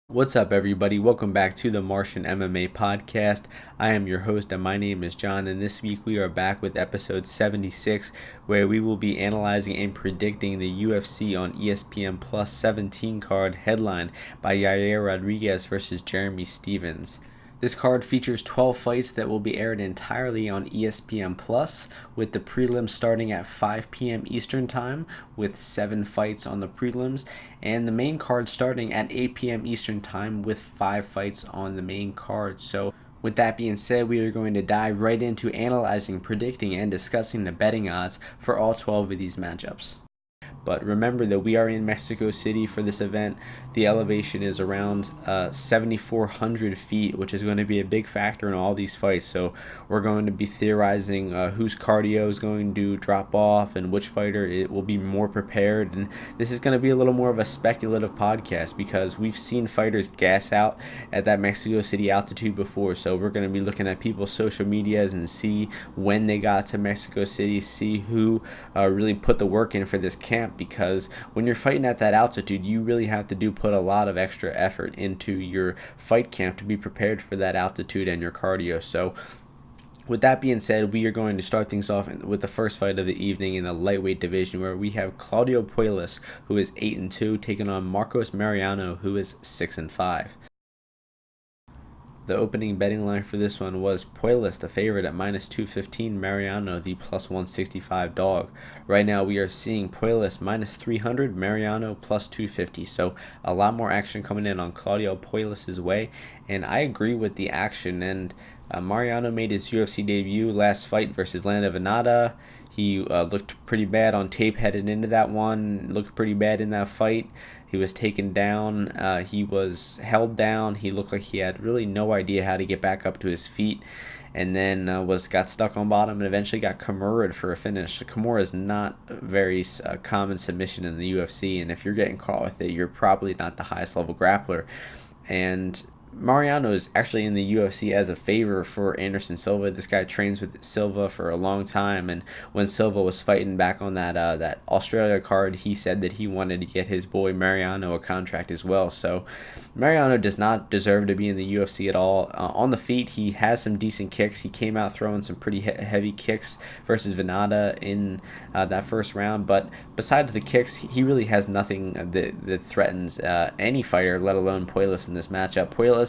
What's up, everybody? Welcome back to the Martian MMA podcast. I am your host, and my name is John. And this week we are back with episode 76, where we will be analyzing and predicting the UFC on ESPN Plus 17 card headlined by Yair Rodriguez versus Jeremy Stephens. This card features 12 fights that will be aired entirely on ESPN Plus, with the prelims starting at 5 p.m. Eastern Time, with 7 fights on the prelims, and the main card starting at 8 p.m. Eastern Time, with 5 fights on the main card. So, with that being said, we are going to dive right into analyzing, predicting, and discussing the betting odds for all 12 of these matchups. But remember that we are in Mexico City for this event. The elevation is around 7,400 feet, which is going to be a big factor in all these fights. So we're going to be theorizing whose cardio is going to drop off and which fighter it will be more prepared. And this is going to be a little more of a speculative podcast because we've seen fighters gas out at that Mexico City altitude before. So we're going to be looking at people's social medias and see when they got to Mexico City, see who really put the work in for this camp, because when you're fighting at that altitude, you really have to put a lot of extra effort into your fight camp to be prepared for that altitude and your cardio. So with that being said, we are going to start things off with the first fight of the evening in the lightweight division, where we have Claudio Puelles, who is 8-2, taking on Marcos Mariano, who is 6-5. The opening betting line for this one was Puelles, the favorite, at minus 215, Mariano, the plus 165 dog. Right now we are seeing Puelles minus 300, Mariano plus 250. So a lot more action coming in on Claudio Puelles' way, and I agree with the action. And Mariano made his UFC debut last fight versus Landa Venata. He looked pretty bad on tape headed into that one, looked pretty bad in that fight. He was taken down. He was held down. He looked like he had really no idea how to get back up to his feet, and then got stuck on bottom and eventually got Kimura'd for a finish. Kimura is not a very common submission in the UFC, and if you're getting caught with it, you're probably not the highest level grappler. And Mariano is actually in the UFC as a favor for Anderson Silva. This guy trains with Silva for a long time, and when Silva was fighting back on that Australia card, he said that he wanted to get his boy Mariano a contract as well. So Mariano does not deserve to be in the UFC at all. On the feet, he has some decent kicks. He came out throwing some pretty heavy kicks versus Venata in that first round, but besides the kicks, he really has nothing that threatens any fighter, let alone Puelles in this matchup. Puelles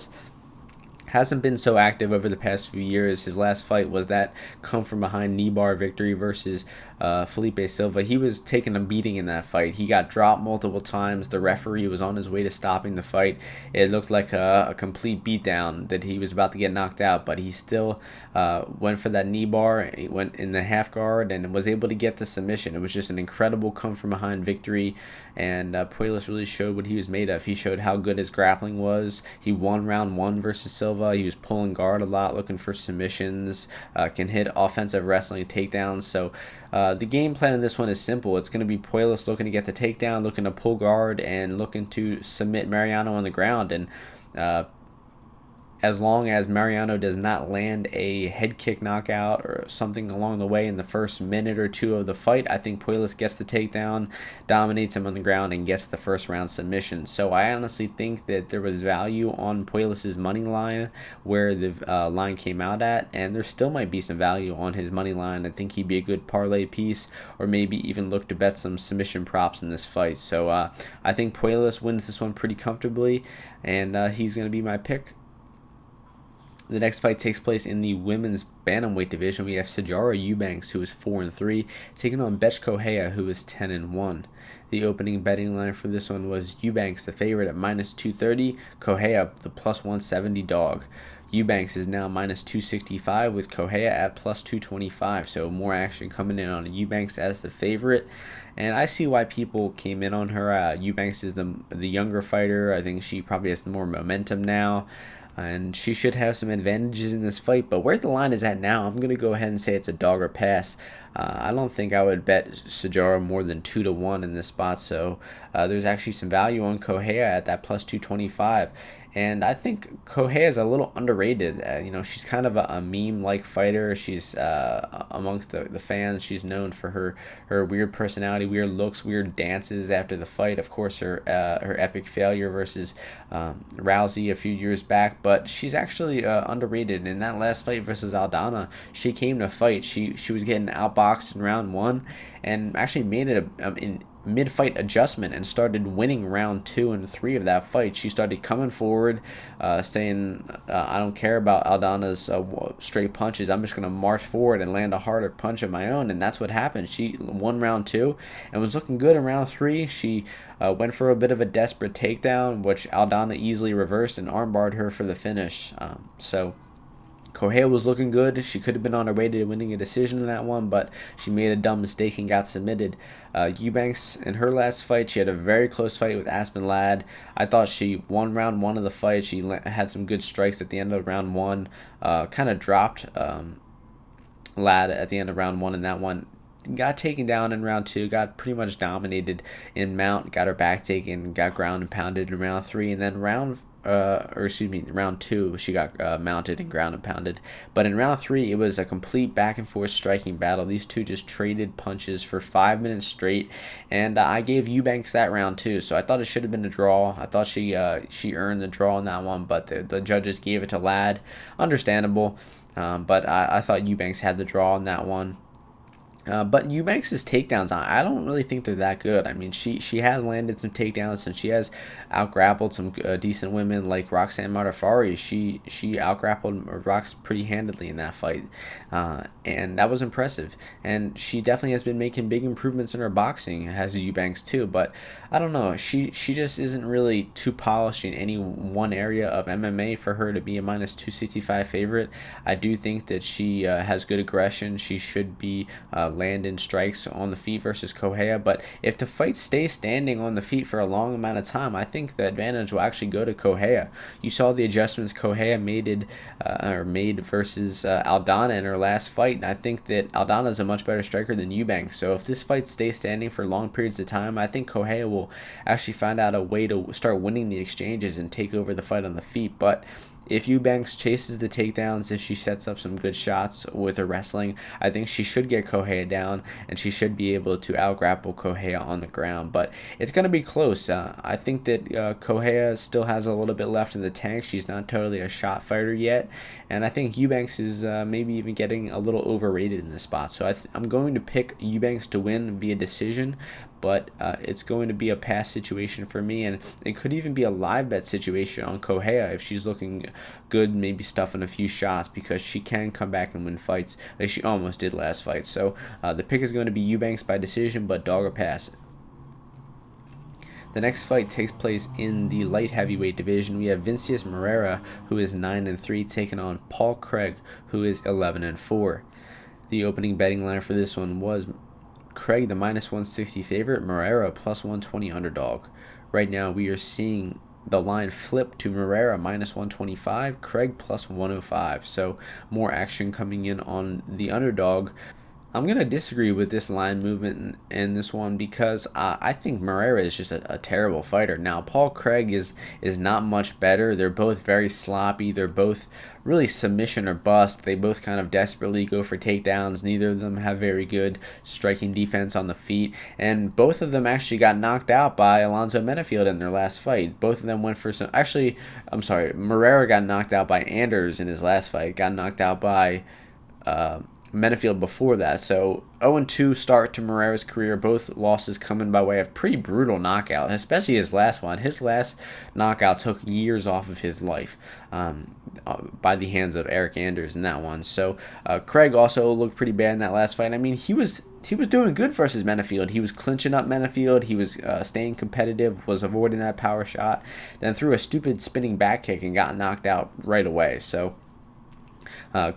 hasn't been so active over the past few years. His last fight was that come from behind knee bar victory versus Felipe Silva. He was taking a beating in that fight. He got dropped multiple times. The referee was on his way to stopping the fight. It looked like a complete beatdown, that he was about to get knocked out, but he still went for that knee bar. He went in the half guard and was able to get the submission. It was just an incredible come from behind victory, and Puelles really showed what he was made of. He showed how good his grappling was. He won round 1 versus Silva. He was pulling guard a lot, looking for submissions, can hit offensive wrestling takedowns. So the game plan in this one is simple. It's going to be Puelles looking to get the takedown, looking to pull guard, and looking to submit Mariano on the ground. And as long as Mariano does not land a head kick knockout or something along the way in the first minute or two of the fight, I think Puelles gets the takedown, dominates him on the ground, and gets the first round submission. So I honestly think that there was value on Puelles' money line where the line came out at, and there still might be some value on his money line. I think he'd be a good parlay piece, or maybe even look to bet some submission props in this fight. So I think Puelles wins this one pretty comfortably, and he's going to be my pick. The next fight takes place in the women's bantamweight division. We have Sijara Eubanks, who is 4-3, taking on Bettis-Correia, who is 10-1. The opening betting line for this one was Eubanks, the favorite, at minus 230, Correia, the plus 170 dog. Eubanks is now minus 265 with Correia at plus 225, so more action coming in on Eubanks as the favorite. And I see why people came in on her. Eubanks is the younger fighter. I think she probably has more momentum now, and she should have some advantages in this fight. But where the line is at now, I'm going to go ahead and say it's a dog or pass. I don't think I would bet Sijara more than 2-1 in this spot, so there's actually some value on Correia at that plus 225. and I think Correia is a little underrated. She's kind of a meme-like fighter. She's amongst the fans. She's known for her weird personality, weird looks, weird dances after the fight. Of course, her epic failure versus Rousey a few years back, but she's actually underrated. In that last fight versus Aldana, she came to fight. She was getting outboxed in round one, and actually made it in mid-fight adjustment and started winning round 2 and 3 of that fight. She started coming forward, saying, I don't care about Aldana's straight punches. I'm just going to march forward and land a harder punch of my own. And that's what happened. She won round 2 and was looking good in round 3. She went for a bit of a desperate takedown, which Aldana easily reversed and armbarred her for the finish. Correia was looking good. She could have been on her way to winning a decision in that one, but she made a dumb mistake and got submitted. Eubanks, in her last fight, she had a very close fight with Aspen Ladd. I thought she won round 1 of the fight. She had some good strikes at the end of round 1. Kind of dropped Ladd at the end of round 1 in that one. Got taken down in round 2, got pretty much dominated in mount, got her back taken, got ground and pounded in round 3, and then round 2, she got mounted and ground and pounded. But in round 3, it was a complete back and forth striking battle. These two just traded punches for 5 minutes straight, and I gave Eubanks that round too. So I thought it should have been a draw. I thought she earned the draw in that one, but the judges gave it to Ladd. Understandable, but I thought Eubanks had the draw in that one. But Eubanks' takedowns, I don't really think they're that good. I mean, she has landed some takedowns, and she has out-grappled some decent women like Roxanne Modafferi. She out-grappled Rox pretty handedly in that fight, and that was impressive. And she definitely has been making big improvements in her boxing, has Eubanks too. But I don't know, she just isn't really too polished in any one area of MMA for her to be a minus 265 favorite. I do think that she has good aggression. She should be landing strikes on the feet versus Correia, but if the fight stays standing on the feet for a long amount of time, I think the advantage will actually go to Correia. You saw the adjustments Correia made versus Aldana in her last fight, and I think that Aldana is a much better striker than Eubanks. So if this fight stays standing for long periods of time, I think Correia will actually find out a way to start winning the exchanges and take over the fight on the feet. But if Eubanks chases the takedowns, if she sets up some good shots with her wrestling, I think she should get Correia down, and she should be able to out-grapple Correia on the ground. But it's going to be close. I think that Correia still has a little bit left in the tank. She's not totally a shot fighter yet, and I think Eubanks is maybe even getting a little overrated in this spot. So I'm going to pick Eubanks to win via decision, but it's going to be a pass situation for me, and it could even be a live bet situation on Correia if she's looking good, maybe stuffing a few shots, because she can come back and win fights like she almost did last fight. So the pick is going to be Eubanks by decision, but dog or pass. The next fight takes place in the light heavyweight division. We have Vincius Moreira, who is 9-3, taking on Paul Craig, who is 11-4. The opening betting line for this one was Craig, the minus 160 favorite, Moreira plus 120 underdog. Right now we are seeing the line flip to Moreira minus 125, Craig plus 105. So more action coming in on the underdog. I'm going to disagree with this line movement in this one because I think Moreira is just a terrible fighter. Now, Paul Craig is not much better. They're both very sloppy. They're both really submission or bust. They both kind of desperately go for takedowns. Neither of them have very good striking defense on the feet. And both of them actually got knocked out by Alonzo Menafield in their last fight. Both of them went for some... Actually, I'm sorry. Moreira got knocked out by Anders in his last fight. Got knocked out by... Menafield before that. So 0-2 start to Moreira's career. Both losses coming by way of pretty brutal knockout, especially his last one. His last knockout took years off of his life by the hands of Eric Anders in that one. So Craig also looked pretty bad in that last fight. I mean, he was doing good versus Menafield. He was clinching up Menafield. He was staying competitive, was avoiding that power shot, then threw a stupid spinning back kick and got knocked out right away. So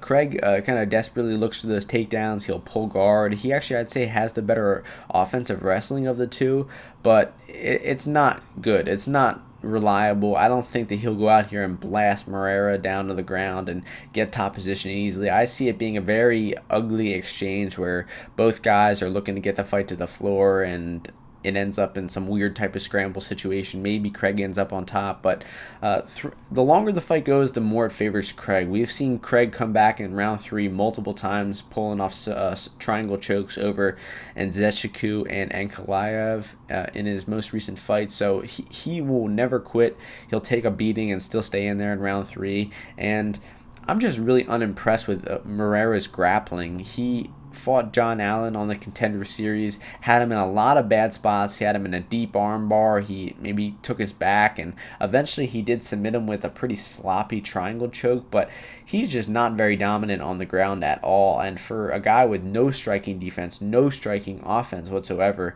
Craig kind of desperately looks for those takedowns. He'll pull guard. He actually, I'd say, has the better offensive wrestling of the two, but it's not good. It's not reliable. I don't think that he'll go out here and blast Moreira down to the ground and get top position easily. I see it being a very ugly exchange where both guys are looking to get the fight to the floor, and it ends up in some weird type of scramble situation. Maybe Craig ends up on top, but the longer the fight goes, the more it favors Craig. We've seen Craig come back in round 3 multiple times, pulling off triangle chokes over Nzechukwu and Ankalaev in his most recent fight. So he will never quit. He'll take a beating and still stay in there in round 3. And I'm just really unimpressed with Moreira's grappling. He fought John Allen on the Contender Series, had him in a lot of bad spots. He had him in a deep arm bar. He maybe took his back, and eventually he did submit him with a pretty sloppy triangle choke, but he's just not very dominant on the ground at all. And for a guy with no striking defense, no striking offense whatsoever,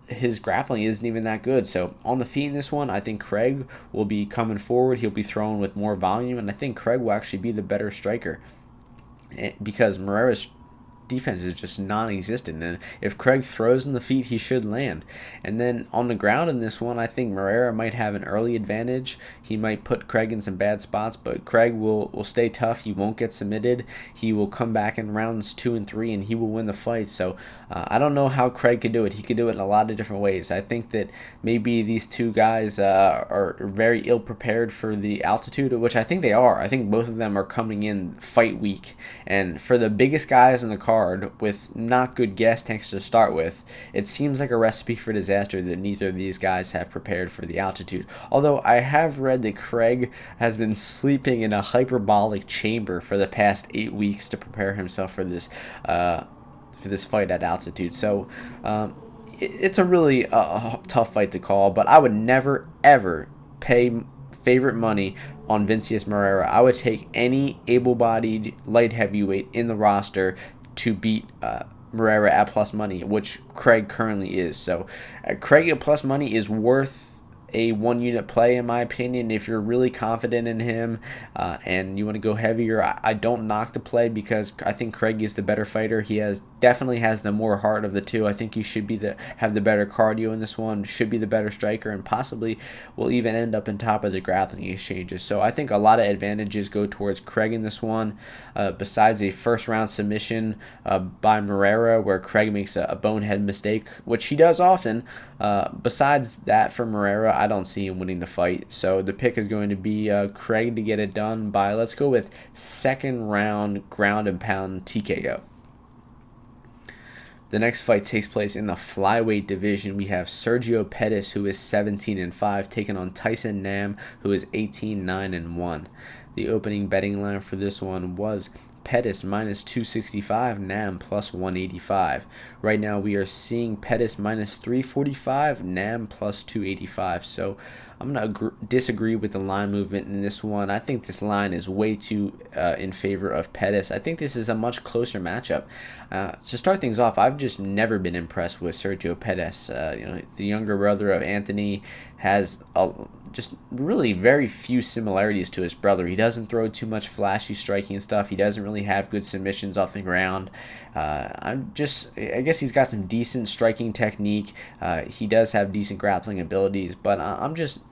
his grappling isn't even that good. So on the feet in this one, I think Craig will be coming forward. He'll be throwing with more volume, and I think Craig will actually be the better striker because Moreira's defense is just non-existent, and if Craig throws in the feet, he should land. And then on the ground in this one, I think Moreira might have an early advantage. He might put Craig in some bad spots, but Craig will stay tough. He won't get submitted. He will come back in rounds 2 and 3, and he will win the fight. So I don't know how Craig could do it. He could do it in a lot of different ways. I think that maybe these two guys are very ill prepared for the altitude, which I think they are. I think both of them are coming in fight week, and for the biggest guys in the card with not good gas tanks to start with, it seems like a recipe for disaster that neither of these guys have prepared for the altitude. Although I have read that Craig has been sleeping in a hyperbolic chamber for the past 8 weeks to prepare himself for this fight at altitude. So it's a really tough fight to call, but I would never ever pay favorite money on Vincius Moreira. I would take any able-bodied light heavyweight in the roster to beat Moreira at plus money, which Craig currently is. So Craig at plus money is worth a 1-unit play, in my opinion. If you're really confident in him and you want to go heavier, I don't knock the play because I think Craig is the better fighter. He definitely has the more heart of the two. I think he should be have the better cardio in this one, should be the better striker, and possibly will even end up in top of the grappling exchanges. So I think a lot of advantages go towards Craig in this one, besides a first-round submission by Moreira where Craig makes a bonehead mistake, which he does often. Besides that, for Moreira, I don't see him winning the fight. So the pick is going to be Craig to get it done by, let's go with second round ground and pound TKO. The next fight takes place in the flyweight division. We have Sergio Pettis, who is 17-5, taking on Pettis-Nam, who is 18-9-1. The opening betting line for this one was Pettis minus 265, Nam plus 185. Right now we are seeing Pettis minus 345, Nam plus 285. So I'm going to disagree with the line movement in this one. I think this line is way too in favor of Pettis. I think this is a much closer matchup. To start things off, I've just never been impressed with Sergio Pettis. The younger brother of Anthony has just really very few similarities to his brother. He doesn't throw too much flashy striking stuff. He doesn't really have good submissions off the ground. I guess he's got some decent striking technique. He does have decent grappling abilities, but I'm just,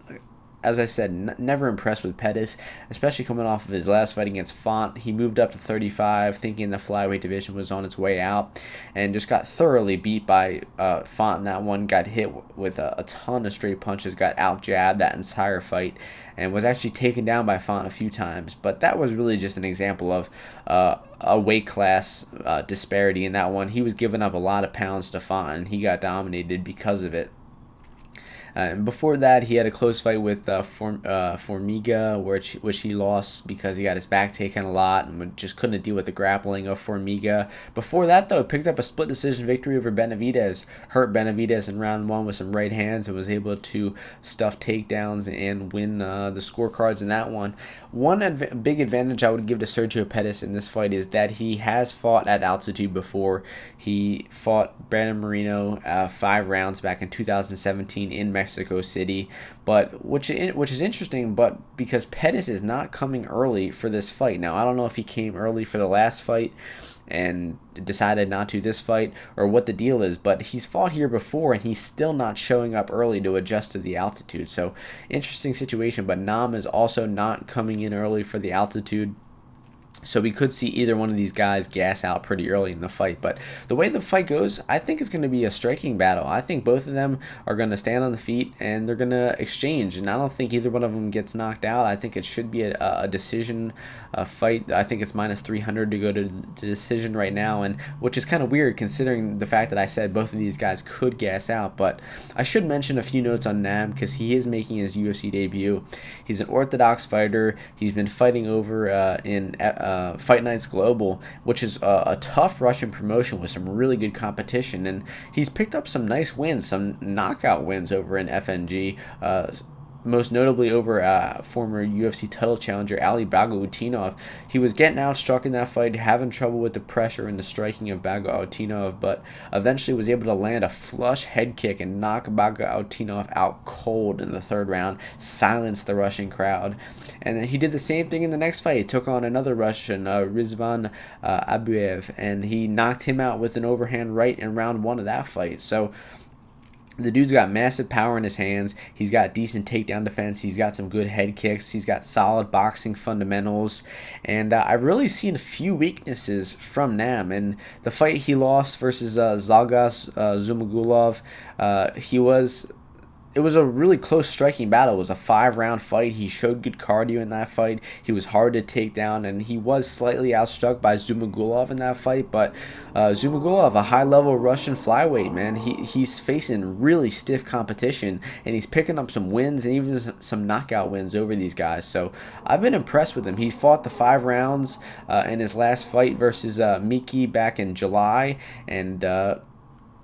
as I said, never impressed with Pettis, especially coming off of his last fight against Font. He moved up to 35, thinking the flyweight division was on its way out, and just got thoroughly beat by Font in that one. Got hit with a ton of straight punches, got out-jabbed that entire fight, and was actually taken down by Font a few times. But that was really just an example of a weight class disparity in that one. He was giving up a lot of pounds to Font, and he got dominated because of it. And before that, he had a close fight with Formiga, which he lost because he got his back taken a lot and just couldn't deal with the grappling of Formiga. Before that, though, picked up a split decision victory over Benavidez. Hurt Benavidez in round 1 with some right hands and was able to stuff takedowns and win the scorecards in that one. One big advantage I would give to Sergio Pettis in this fight is that he has fought at altitude before. He fought Brandon Moreno 5 rounds back in 2017 in Mexico City, but which is interesting, but because Pettis is not coming early for this fight. Now, I don't know if he came early for the last fight and decided not to this fight or what the deal is, but he's fought here before and he's still not showing up early to adjust to the altitude. So interesting situation, but Nam is also not coming in early for the altitude. So we could see either one of these guys gas out pretty early in the fight. But the way the fight goes, I think it's going to be a striking battle. I think both of them are going to stand on the feet and they're going to exchange. And I don't think either one of them gets knocked out. I think it should be a decision fight. I think it's minus 300 to go to decision right now, and which is kind of weird considering the fact that I said both of these guys could gas out. But I should mention a few notes on Nam because he is making his UFC debut. He's an orthodox fighter. He's been fighting over in Fight Nights Global, which is a tough Russian promotion with some really good competition, and he's picked up some nice wins, some knockout wins over in FNG, most notably over former UFC title challenger Ali Bago-Utinov. He was getting outstruck in that fight, having trouble with the pressure and the striking of Bago-Utinov, but eventually was able to land a flush head kick and knock Bago-Utinov out cold in the third round, silence the Russian crowd. And then he did the same thing in the next fight. He took on another Russian, Rizvan Abuev, and he knocked him out with an overhand right in round one of that fight. So the dude's got massive power in his hands. He's got decent takedown defense. He's got some good head kicks. He's got solid boxing fundamentals. And I've really seen a few weaknesses from Nam. In the fight he lost versus Zhalgas Zhumagulov, it was a really close striking battle. It was a 5-round fight. He showed good cardio in that fight. He was hard to take down, and he was slightly outstruck by Zhumagulov in that fight. But Zhumagulov, a high-level Russian flyweight, man, he's facing really stiff competition, and he's picking up some wins and even some knockout wins over these guys. So I've been impressed with him. He fought the 5 rounds in his last fight versus Miki back in July, and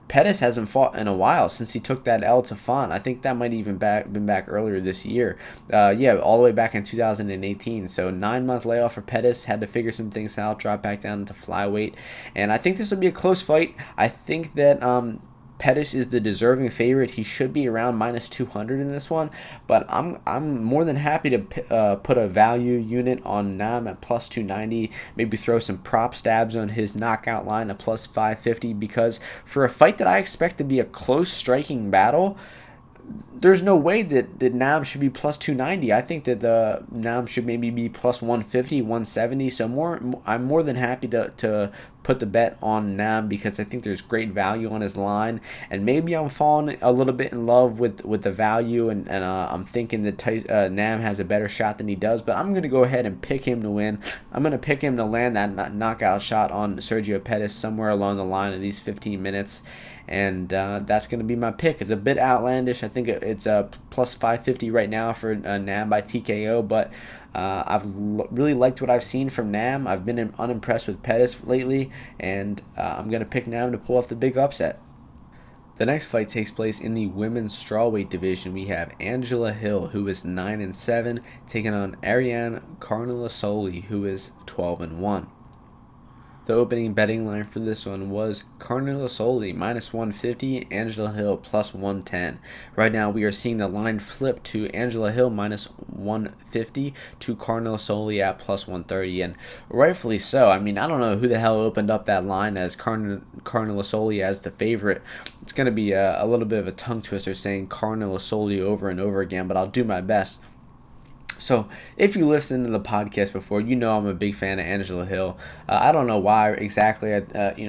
Pettis hasn't fought in a while since he took that L to Font. I think that might even been back earlier this year. All the way back in 2018. So 9-month layoff for Pettis. Had to figure some things out. Drop back down into flyweight. And I think this will be a close fight. I think that Pettis is the deserving favorite. He should be around minus 200 in this one, but I'm more than happy to put a value unit on Nam at plus 290. Maybe throw some prop stabs on his knockout line at plus 550, because for a fight that I expect to be a close striking battle, there's no way that Nam should be plus 290. I think that the Nam should maybe be plus 150, 170. So I'm more than happy to put the bet on Nam because I think there's great value on his line, and maybe I'm falling a little bit in love with the value, and I'm thinking that Nam has a better shot than he does. But I'm gonna go ahead and pick him to win. I'm gonna pick him to land that knockout shot on Sergio Pettis somewhere along the line of these 15 minutes. And that's going to be my pick. It's a bit outlandish. I think it's a plus 550 right now for Nam by TKO, but I've really liked what I've seen from Nam. I've been unimpressed with Pettis lately, and I'm going to pick Nam to pull off the big upset. The next fight takes place in the women's strawweight division. We have Angela Hill, who is 9-7, taking on Hill-Carnelossi, who is 12-1. The opening betting line for this one was Carnelossi minus 150, Angela Hill plus 110. Right now we are seeing the line flip to Angela Hill minus 150 to Carnelossi at plus 130, and rightfully so. I mean, I don't know who the hell opened up that line as Carnelossi as the favorite. It's going to be a little bit of a tongue twister saying Carnelossi over and over again, but I'll do my best. So, if you listened to the podcast before, you know I'm a big fan of Angela Hill. I don't know why exactly.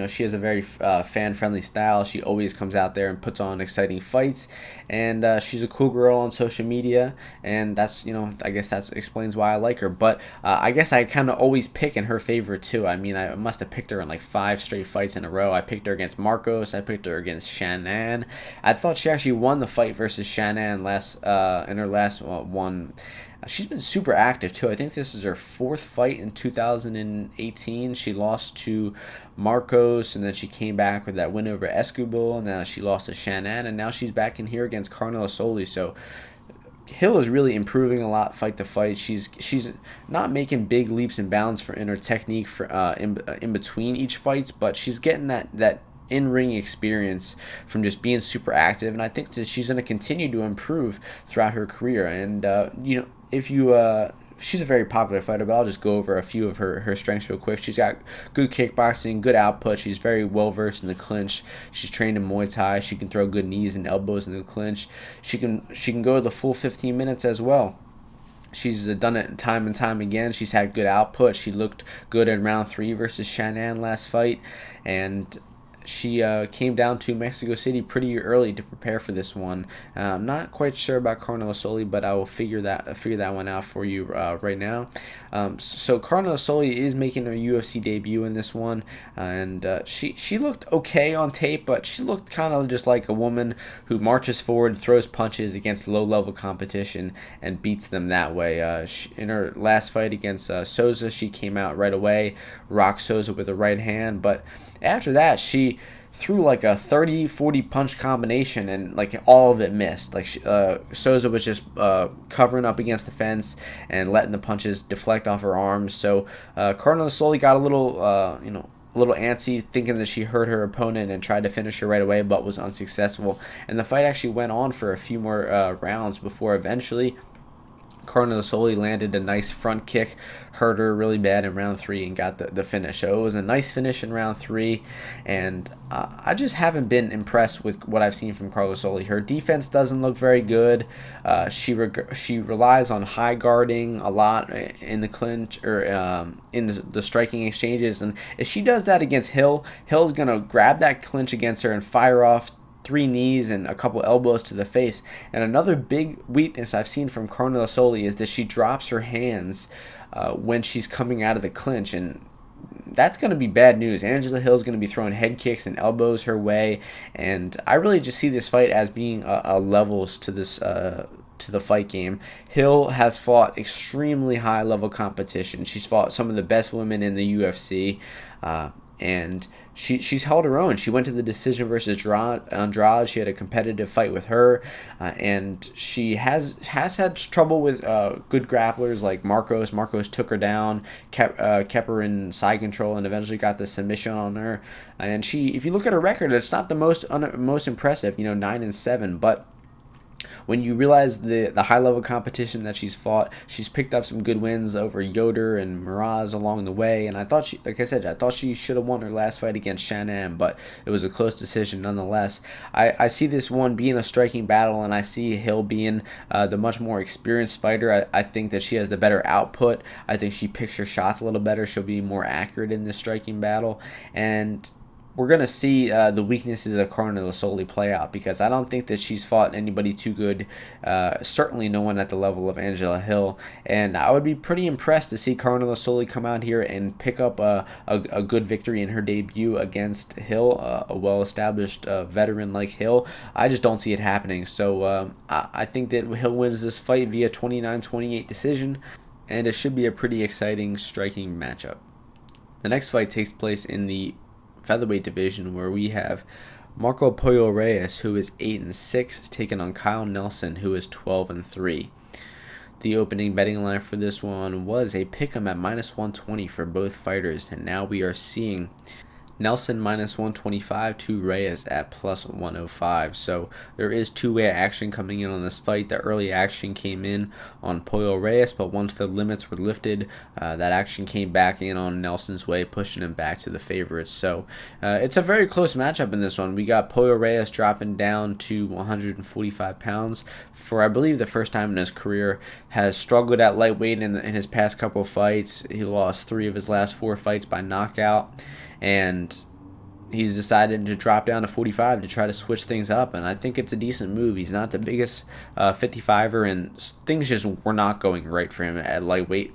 She has a very fan-friendly style. She always comes out there and puts on exciting fights, and she's a cool girl on social media, and that's, I guess that explains why I like her. But I guess I kind of always pick in her favor too. I mean, I must have picked her in like 5 straight fights in a row. I picked her against Marcos. I picked her against Shannon. I thought she actually won the fight versus Shannon in her last one. She's been super active too. I think this is her 4th fight in 2018. She lost to Marcos, and then she came back with that win over Escobar, and now she lost to Shannon, and now she's back in here against Carnelossi. So Hill is really improving a lot fight to fight. She's not making big leaps and bounds in her technique for in between each fight, but she's getting that in-ring experience from just being super active, and I think that she's going to continue to improve throughout her career. And she's a very popular fighter, but I'll just go over a few of her strengths real quick. She's got good kickboxing, good output. She's very well versed in the clinch. She's trained in Muay Thai. She can throw good knees and elbows in the clinch. She can go the full 15 minutes as well. She's done it time and time again. She's had good output. She looked good in round 3 versus Shannon last fight, and she came down to Mexico City pretty early to prepare for this one. I'm not quite sure about Carnelossi, but I will figure that one out for you right now. So Carnelossi is making her UFC debut in this one, and she looked okay on tape, but she looked kind of just like a woman who marches forward, throws punches against low-level competition, and beats them that way. In her last fight against Souza, she came out right away, rocked Souza with a right hand, but after that, she threw like a 30-40 punch combination, and like all of it missed. Like Souza was just covering up against the fence and letting the punches deflect off her arms. So Carnelossi got a little, a little antsy, thinking that she hurt her opponent and tried to finish her right away, but was unsuccessful. And the fight actually went on for a few more rounds before eventually Carnelossi landed a nice front kick, hurt her really bad in round 3, and got the finish. So it was a nice finish in round 3, and I just haven't been impressed with what I've seen from Carnelossi. Her defense doesn't look very good. She relies on high guarding a lot in the clinch or in the striking exchanges, and if she does that against Hill, Hill's gonna grab that clinch against her and fire off 3 knees and a couple elbows to the face. And another big weakness I've seen from Carnelossi is that she drops her hands when she's coming out of the clinch, and that's going to be bad news. Angela Hill's going to be throwing head kicks and elbows her way, and I really just see this fight as being a levels to this to the fight game. Hill has fought extremely high level competition. She's fought some of the best women in the UFC, and she's held her own. She went to the decision versus Andrade. She had a competitive fight with her, and she has had trouble with good grapplers like Marcos. Marcos took her down, kept her in side control, and eventually got the submission on her. And if you look at her record, it's not the most impressive, 9-7, but when you realize the high level competition that she's fought, she's picked up some good wins over Yoder and Miraz along the way. And I thought she should have won her last fight against Shannon, but it was a close decision nonetheless. I see this one being a striking battle, and I see Hill being the much more experienced fighter. I think that she has the better output. I think she picks her shots a little better. She'll be more accurate in this striking battle, and we're going to see the weaknesses of Carnelossi play out, because I don't think that she's fought anybody too good, certainly no one at the level of Angela Hill, and I would be pretty impressed to see Carnelossi come out here and pick up a good victory in her debut against Hill, a well-established veteran like Hill. I just don't see it happening, so I think that Hill wins this fight via 29-28 decision, and it should be a pretty exciting striking matchup. The next fight takes place in the featherweight division, where we have Marco Pollo Reyes, who is 8-6, taking on Kyle Nelson, who is 12-3. The opening betting line for this one was a pick'em at -120 for both fighters, and now we are seeing Nelson -125 to Reyes at +105. So there is two-way action coming in on this fight. The early action came in on Pollo Reyes, but once the limits were lifted, that action came back in on Nelson's way, pushing him back to the favorites. So it's a very close matchup in this one. We got Pollo Reyes dropping down to 145 pounds for, I believe, the first time in his career. Has struggled at lightweight in his past couple of fights. He lost 3 of his last 4 fights by knockout, and he's decided to drop down to 45 to try to switch things up, and I think it's a decent move. He's not the biggest 55er, and things just were not going right for him at lightweight.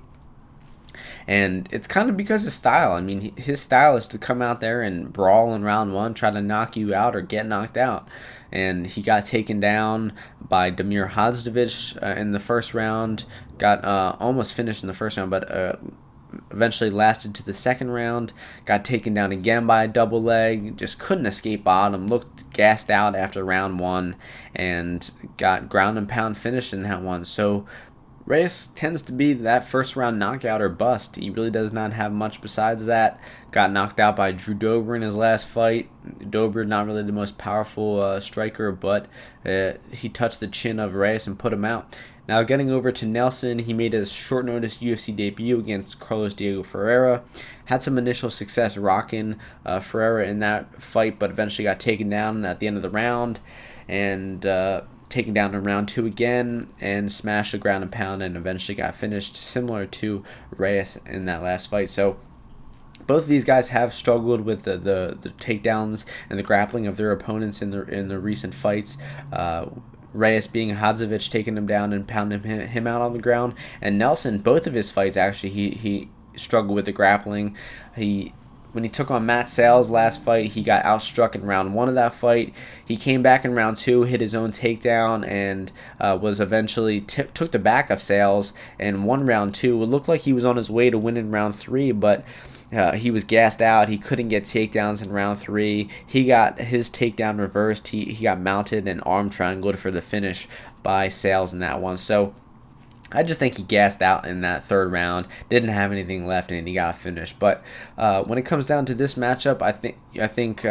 And it's kind of because of style. I mean, his style is to come out there and brawl in round 1, try to knock you out or get knocked out. And he got taken down by Damir Hadzovic in the first round, got almost finished in the first round, but eventually lasted to the second round, got taken down again by a double leg, just couldn't escape bottom, looked gassed out after round 1, and got ground and pound finished in that one. So Reyes tends to be that first round knockout or bust. He really does not have much besides that. Got knocked out by Drew Dober in his last fight. Dober, not really the most powerful striker, but he touched the chin of Reyes and put him out. Now getting over to Nelson, he made a short notice UFC debut against Carlos Diego Ferreira. Had some initial success rocking Ferreira in that fight, but eventually got taken down at the end of the round. And taken down in round 2 again and smashed the ground and pound and eventually got finished, similar to Reyes in that last fight. So both of these guys have struggled with the takedowns and the grappling of their opponents in the recent fights. Reyes being Hadzovic, taking him down and pounding him out on the ground, and Nelson, both of his fights actually he struggled with the grappling. When he took on Matt Sales last fight, he got outstruck in round 1 of that fight. He came back in round 2, hit his own takedown, and was eventually took the back of Sales and won round 2. It looked like he was on his way to winning round 3, but he was gassed out. He couldn't get takedowns in round 3. He got his takedown reversed. He got mounted and arm triangled for the finish by Sales in that one. So I just think he gassed out in that 3rd round, didn't have anything left, and he got finished. But when it comes down to this matchup, I think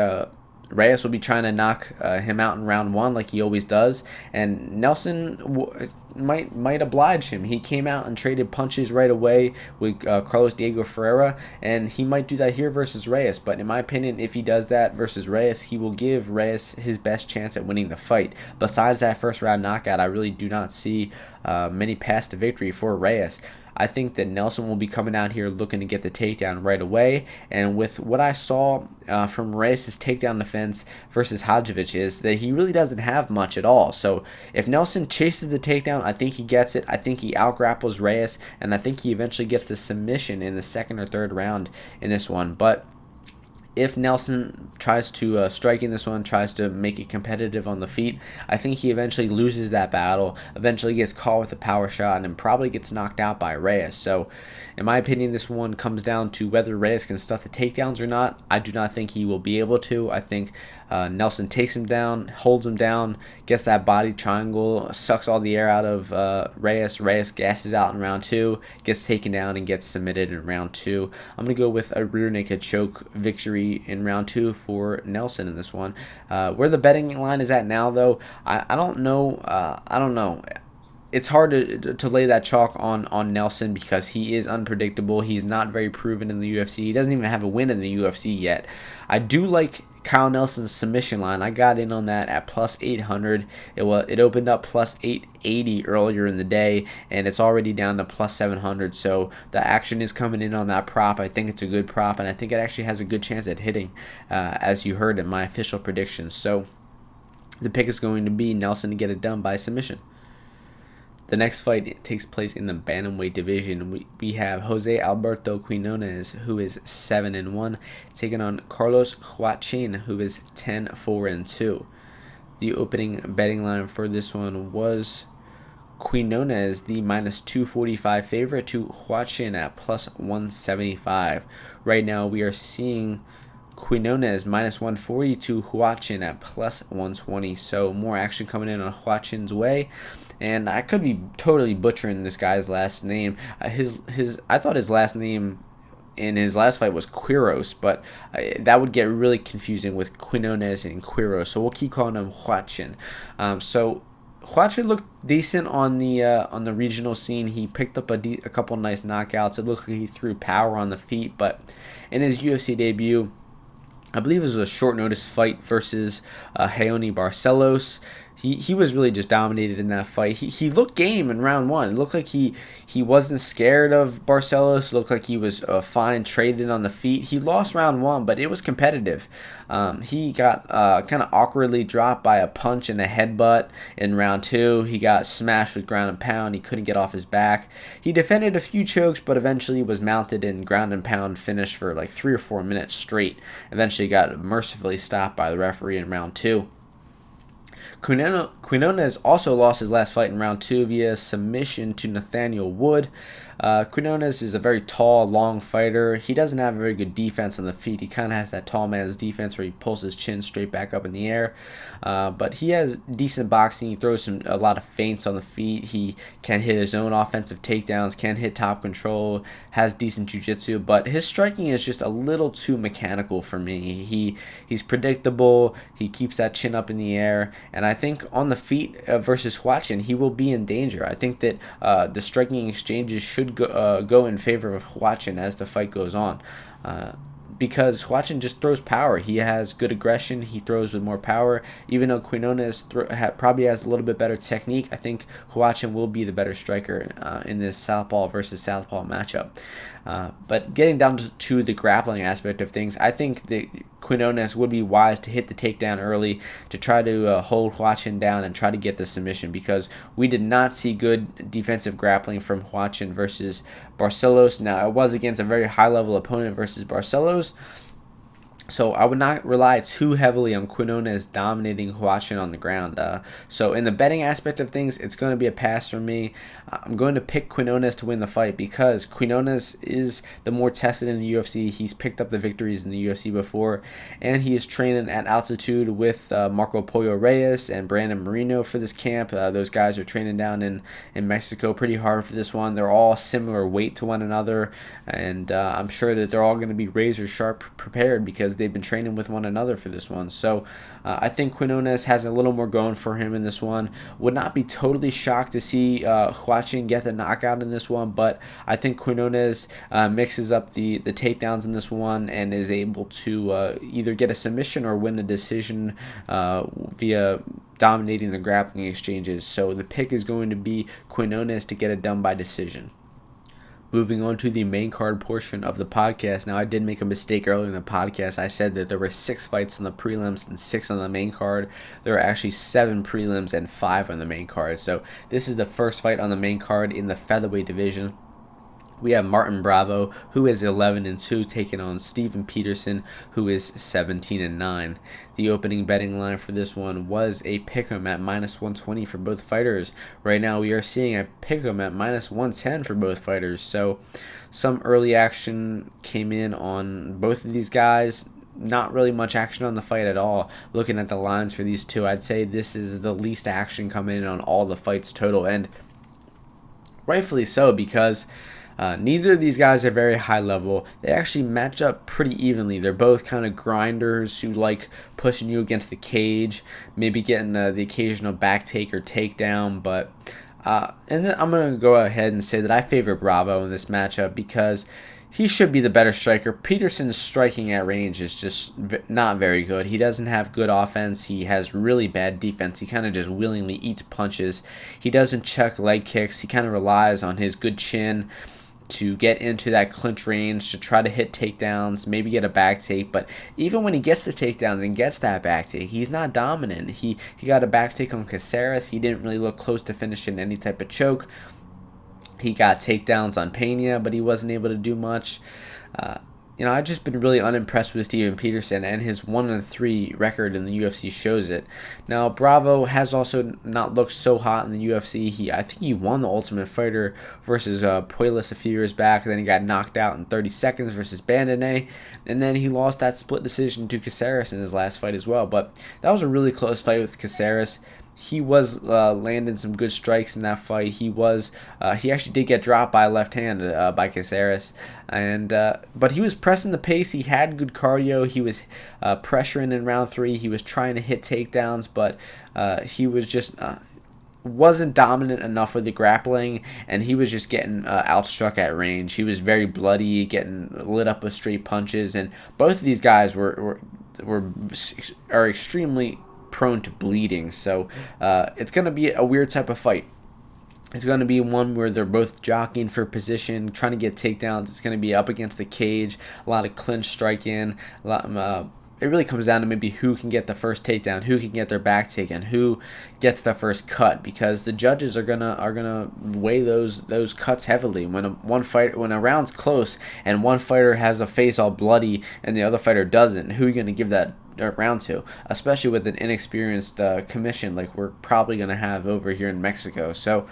Reyes will be trying to knock him out in round 1 like he always does, and Nelson might oblige him. He came out and traded punches right away with Carlos Diego Ferreira, and he might do that here versus Reyes. But in my opinion, if he does that versus Reyes, he will give Reyes his best chance at winning the fight. Besides that first round knockout, I really do not see many paths to victory for Reyes. I think that Nelson will be coming out here looking to get the takedown right away. And with what I saw from Reyes' takedown defense versus Hadzovic is that he really doesn't have much at all. So if Nelson chases the takedown, I think he gets it. I think he outgrapples Reyes, and I think he eventually gets the submission in the 2nd or 3rd round in this one. But if Nelson tries to strike in this one, tries to make it competitive on the feet, I think he eventually loses that battle, eventually gets caught with a power shot, and then probably gets knocked out by Reyes. So, in my opinion, this one comes down to whether Reyes can stuff the takedowns or not. I do not think he will be able to. I think Nelson takes him down, holds him down, gets that body triangle, sucks all the air out of Reyes. Reyes gasses out in round 2, gets taken down, and gets submitted in round 2. I'm going to go with a rear naked choke victory in round 2 for Nelson in this one. Where the betting line is at now, though, I don't know. I don't know. It's hard to lay that chalk on Nelson because he is unpredictable. He's not very proven in the UFC. He doesn't even have a win in the UFC yet. I do like Kyle Nelson's submission line. I got in on that at plus 800. It opened up plus 880 earlier in the day, and it's already down to plus 700. So the action is coming in on that prop. I think it's a good prop, and I think it actually has a good chance at hitting, as you heard in my official predictions. So the pick is going to be Nelson to get it done by submission. The next fight takes place in the bantamweight division. We have Jose Alberto Quinones, who is 7-1, taking on Carlos-Huachin, who is 10-4-2. The opening betting line for this one was Quinones, the minus 245 favorite, to Huachin at plus 175. Right now, we are seeing Quinones minus 140 to Huachin at plus 120. So more action coming in on Huachin's way. And I could be totally butchering this guy's last name. I thought his last name in his last fight was Quiros, but that would get really confusing with Quinones and Quiros. So we'll keep calling him Huachin. So Huachin looked decent on the regional scene. He picked up a couple nice knockouts. It looked like he threw power on the feet, but in his UFC debut, I believe it was a short notice fight versus Raoni Barcelos. He was really just dominated in that fight. He looked game in round 1. It looked like he wasn't scared of Barcelos. It looked like he was fine, traded on the feet. He lost round 1, but it was competitive. He got kind of awkwardly dropped by a punch and a headbutt in round 2. He got smashed with ground and pound. He couldn't get off his back. He defended a few chokes, but eventually was mounted in ground and pound finish for like 3 or 4 minutes straight. Eventually got mercifully stopped by the referee in round 2. Quinones also lost his last fight in round 2 via submission to Nathaniel Wood. Quinones is a very tall, long fighter. He doesn't have a very good defense on the feet. He kind of has that tall man's defense where he pulls his chin straight back up in the air. But he has decent boxing. He throws a lot of feints on the feet. He can hit his own offensive takedowns, can hit top control, has decent jiu-jitsu. But his striking is just a little too mechanical for me. He's predictable. He keeps that chin up in the air. And I think on the feet versus Huachin, he will be in danger. I think that the striking exchanges should go in favor of Huachin as the fight goes on. because Huachin just throws power. He has good aggression. He throws with more power. Even though Quinones probably has a little bit better technique, I think Huachin will be the better striker in this southpaw versus southpaw matchup. But getting down to the grappling aspect of things, I think that Quinones would be wise to hit the takedown early to try to hold Huachin down and try to get the submission, because we did not see good defensive grappling from Huachin versus Barcelos. Now, it was against a very high-level opponent versus Barcelos, so I would not rely too heavily on Quinones dominating Huachin on the ground. So in the betting aspect of things, it's going to be a pass for me. I'm going to pick Quinones to win the fight because Quinones is the more tested in the UFC. He's picked up the victories in the UFC before, and he is training at altitude with Marco Pollo Reyes and Brandon Moreno for this camp. Those guys are training down in Mexico pretty hard for this one. They're all similar weight to one another, and I'm sure that they're all going to be razor sharp prepared because they've been training with one another for this one. So I think Quinones has a little more going for him in this one. Would not be totally shocked to see Huachin get the knockout in this one, but I think Quinones mixes up the takedowns in this one and is able to either get a submission or win a decision via dominating the grappling exchanges. So the pick is going to be Quinones to get it done by decision. Moving on to the main card portion of the podcast. Now, I did make a mistake earlier in the podcast. I said that there were 6 fights on the prelims and 6 on the main card. There are actually 7 prelims and 5 on the main card. So this is the first fight on the main card in the featherweight division. We have Martin Bravo, who is 11-2, taking on Steven Peterson, who is 17-9. The opening betting line for this one was a pick'em at -120 for both fighters. Right now, we are seeing a pick'em at -110 for both fighters. So, some early action came in on both of these guys. Not really much action on the fight at all. Looking at the lines for these two, I'd say this is the least action coming in on all the fights total, and rightfully so, because neither of these guys are very high level. They actually match up pretty evenly. They're both kind of grinders who like pushing you against the cage, maybe getting the occasional back take or takedown. But and then I'm going to go ahead and say that I favor Bravo in this matchup because he should be the better striker. Peterson's striking at range is just not very good. He doesn't have good offense. He has really bad defense. He kind of just willingly eats punches. He doesn't check leg kicks. He kind of relies on his good chin to get into that clinch range, to try to hit takedowns, maybe get a back take. But even when he gets the takedowns and gets that back take, he's not dominant. He got a back take on Caceres. He didn't really look close to finishing any type of choke. He got takedowns on Pena, but he wasn't able to do much. I've just been really unimpressed with Steven Peterson, and his 1-3 record in the UFC shows it. Now, Bravo has also not looked so hot in the UFC. I think he won the Ultimate Fighter versus Puelles a few years back, and then he got knocked out in 30 seconds versus Bandone, and then he lost that split decision to Caceres in his last fight as well. But that was a really close fight with Caceres. He was landing some good strikes in that fight. He actually did get dropped by a left hand by Caceres, but he was pressing the pace. He had good cardio. He was pressuring in round 3. He was trying to hit takedowns, but he was just wasn't dominant enough with the grappling, and he was just getting outstruck at range. He was very bloody, getting lit up with straight punches, and both of these guys are extremely prone to bleeding. So it's going to be a weird type of fight. It's going to be one where they're both jockeying for position, trying to get takedowns. It's going to be up against the cage, a lot of clinch striking. It really comes down to maybe who can get the first takedown, who can get their back taken, who gets the first cut, because the judges are gonna weigh those cuts heavily. When a round's close and one fighter has a face all bloody and the other fighter doesn't, who are you gonna give that round to? Especially with an inexperienced commission like we're probably gonna have over here in Mexico. So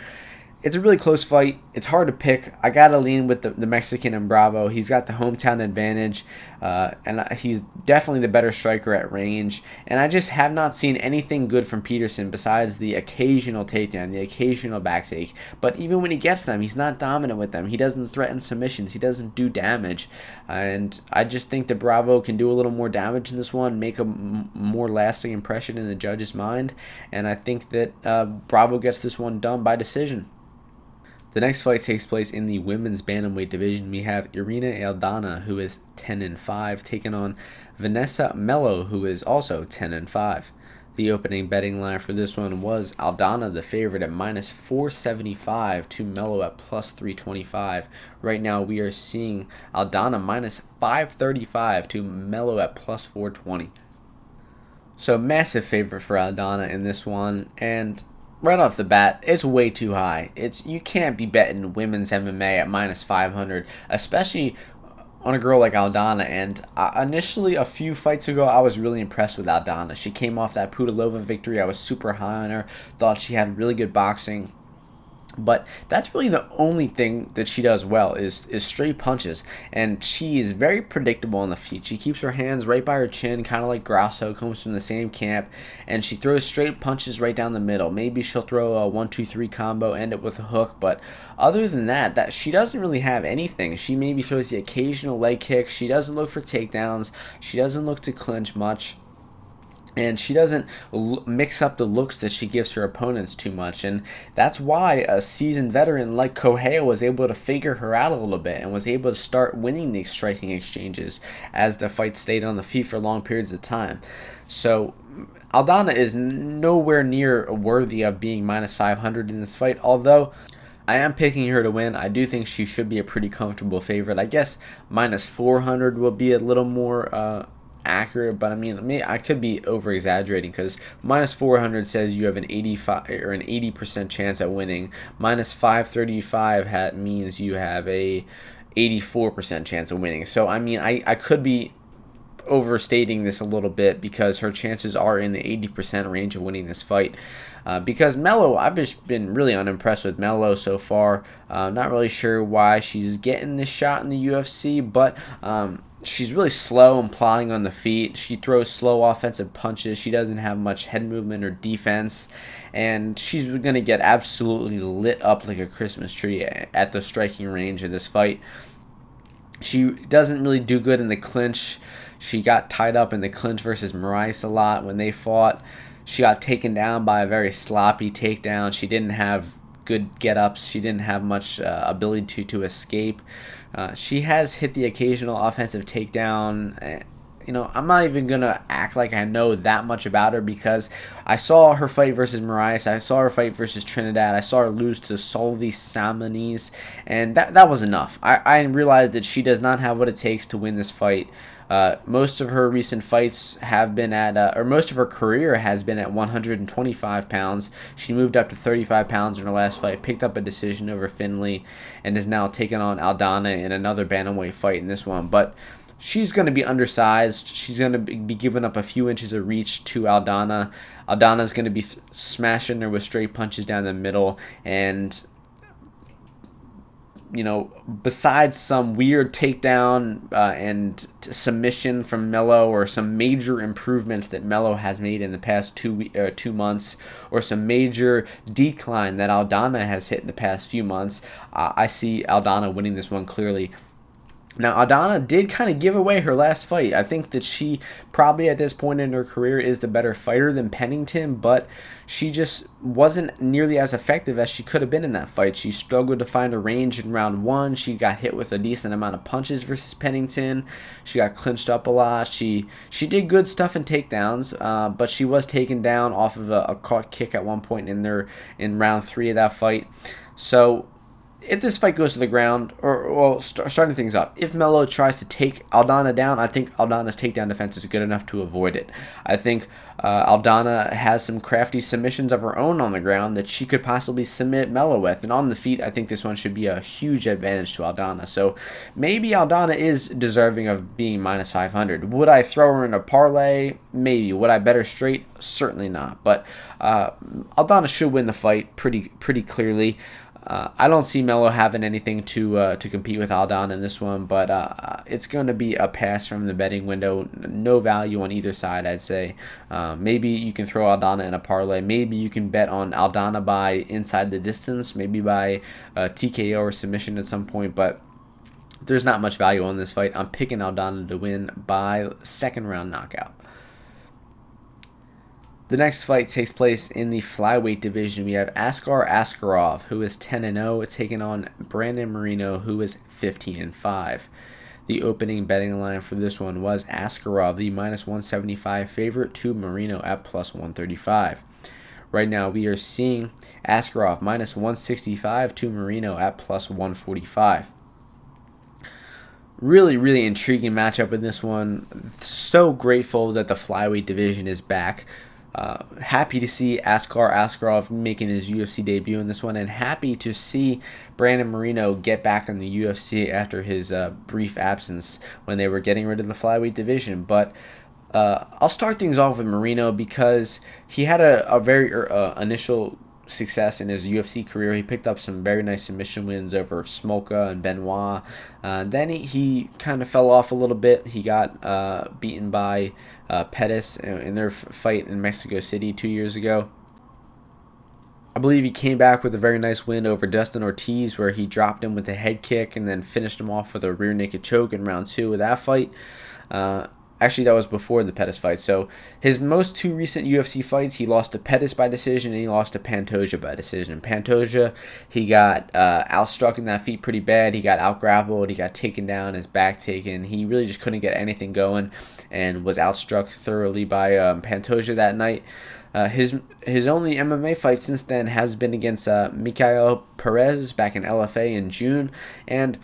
it's a really close fight. It's hard to pick. I got to lean with the Mexican and Bravo. He's got the hometown advantage, and he's definitely the better striker at range. And I just have not seen anything good from Peterson besides the occasional takedown, the occasional back take. But even when he gets them, he's not dominant with them. He doesn't threaten submissions. He doesn't do damage. And I just think that Bravo can do a little more damage in this one, make a more lasting impression in the judge's mind. And I think that Bravo gets this one done by decision. The next fight takes place in the women's bantamweight division. We have Irina Aldana, who is 10-5, taking on Vanessa Melo, who is also 10-5. The opening betting line for this one was Aldana, the favorite, at minus 475 to Melo at plus 325. Right now, we are seeing Aldana minus 535 to Melo at plus 420. So, massive favorite for Aldana in this one, and right off the bat, it's way too high. You can't be betting women's MMA at minus 500, especially on a girl like Aldana. And initially, a few fights ago, I was really impressed with Aldana. She came off that Pudilova victory. I was super high on her. Thought she had really good boxing. But that's really the only thing that she does well is straight punches. And she is very predictable on the feet. She keeps her hands right by her chin, kind of like Grasso, comes from the same camp. And she throws straight punches right down the middle. Maybe she'll throw a 1-2-3 combo, end it with a hook. But other than that she doesn't really have anything. She maybe throws the occasional leg kick. She doesn't look for takedowns. She doesn't look to clinch much. And she doesn't mix up the looks that she gives her opponents too much. And that's why a seasoned veteran like Correia was able to figure her out a little bit and was able to start winning these striking exchanges as the fight stayed on the feet for long periods of time. So Aldana is nowhere near worthy of being minus 500 in this fight, although I am picking her to win. I do think she should be a pretty comfortable favorite. I guess minus 400 will be a little more accurate, but I mean, I could be over exaggerating because minus 400 says you have an 85 or an 80% chance at winning. Minus 535 means you have a 84% chance of winning. So I mean, I could be overstating this a little bit because her chances are in the 80% range of winning this fight. Because Melo, I've just been really unimpressed with Melo so far. Not really sure why she's getting this shot in the UFC, but she's really slow and plodding on the feet. She throws slow offensive punches. She doesn't have much head movement or defense. And she's going to get absolutely lit up like a Christmas tree at the striking range in this fight. She doesn't really do good in the clinch. She got tied up in the clinch versus Moraes a lot when they fought. She got taken down by a very sloppy takedown. She didn't have good get-ups. She didn't have much ability to escape. She has hit the occasional offensive takedown. I'm not even going to act like I know that much about her because I saw her fight versus Moraes. I saw her fight versus Trinidad. I saw her lose to Solvi Samanis, and that was enough. I realized that she does not have what it takes to win this fight. Most of her recent fights have been or most of her career has been at 125 pounds. She moved up to 35 pounds in her last fight, picked up a decision over Finley, and is now taking on Aldana in another bantamweight fight in this one. But she's going to be undersized. She's going to be giving up a few inches of reach to Aldana. Aldana's going to be smashing her with straight punches down the middle. And besides some weird takedown and submission from Melo, or some major improvements that Melo has made in the past 2 months, or some major decline that Aldana has hit in the past few months, I see Aldana winning this one clearly. Now, Aldana did kind of give away her last fight. I think that she probably at this point in her career is the better fighter than Pennington, but she just wasn't nearly as effective as she could have been in that fight. She struggled to find a range in round one. She got hit with a decent amount of punches versus Pennington. She got clinched up a lot. She did good stuff in takedowns, but she was taken down off of a caught kick at one point in round three of that fight. So if this fight goes to the ground, starting things up, if Melo tries to take Aldana down, I think Aldana's takedown defense is good enough to avoid it. I think Aldana has some crafty submissions of her own on the ground that she could possibly submit Melo with. And on the feet, I think this one should be a huge advantage to Aldana. So maybe Aldana is deserving of being minus 500. Would I throw her in a parlay? Maybe. Would I bet her straight? Certainly not. But Aldana should win the fight pretty clearly. I don't see Melo having anything to compete with Aldana in this one, but it's going to be a pass from the betting window. No value on either side, I'd say. Maybe you can throw Aldana in a parlay. Maybe you can bet on Aldana by inside the distance, maybe by TKO or submission at some point, but there's not much value on this fight. I'm picking Aldana to win by second round knockout. The next fight takes place in the flyweight division. We have Askarov, who is 10-0, taking on Brandon Moreno, who is 15-5. The opening betting line for this one was Askarov, the -175 favorite, to Moreno at +135. Right now, we are seeing Askarov -165 to Moreno at +145. Really intriguing matchup in this one. So grateful that the flyweight division is back. Happy to see Askarov making his UFC debut in this one, and happy to see Brandon Moreno get back in the UFC after his brief absence when they were getting rid of the flyweight division. But I'll start things off with Moreno because he had a very initial success in his UFC career. He picked up some very nice submission wins over Smolka and Benoit. Then he kind of fell off a little bit. He got beaten by Pettis in their fight in Mexico City 2 years ago. I believe he came back with a very nice win over Dustin Ortiz, where he dropped him with a head kick and then finished him off with a rear naked choke in round 2 of that fight. Actually, that was before the Pettis fight. So his most 2 recent UFC fights, he lost to Pettis by decision and he lost to Pantoja by decision. In Pantoja, he got outstruck in that feet pretty bad. He got outgrappled. He got taken down, his back taken. He really just couldn't get anything going and was outstruck thoroughly by Pantoja that night. His only MMA fight since then has been against Mikael Perez back in LFA in June, and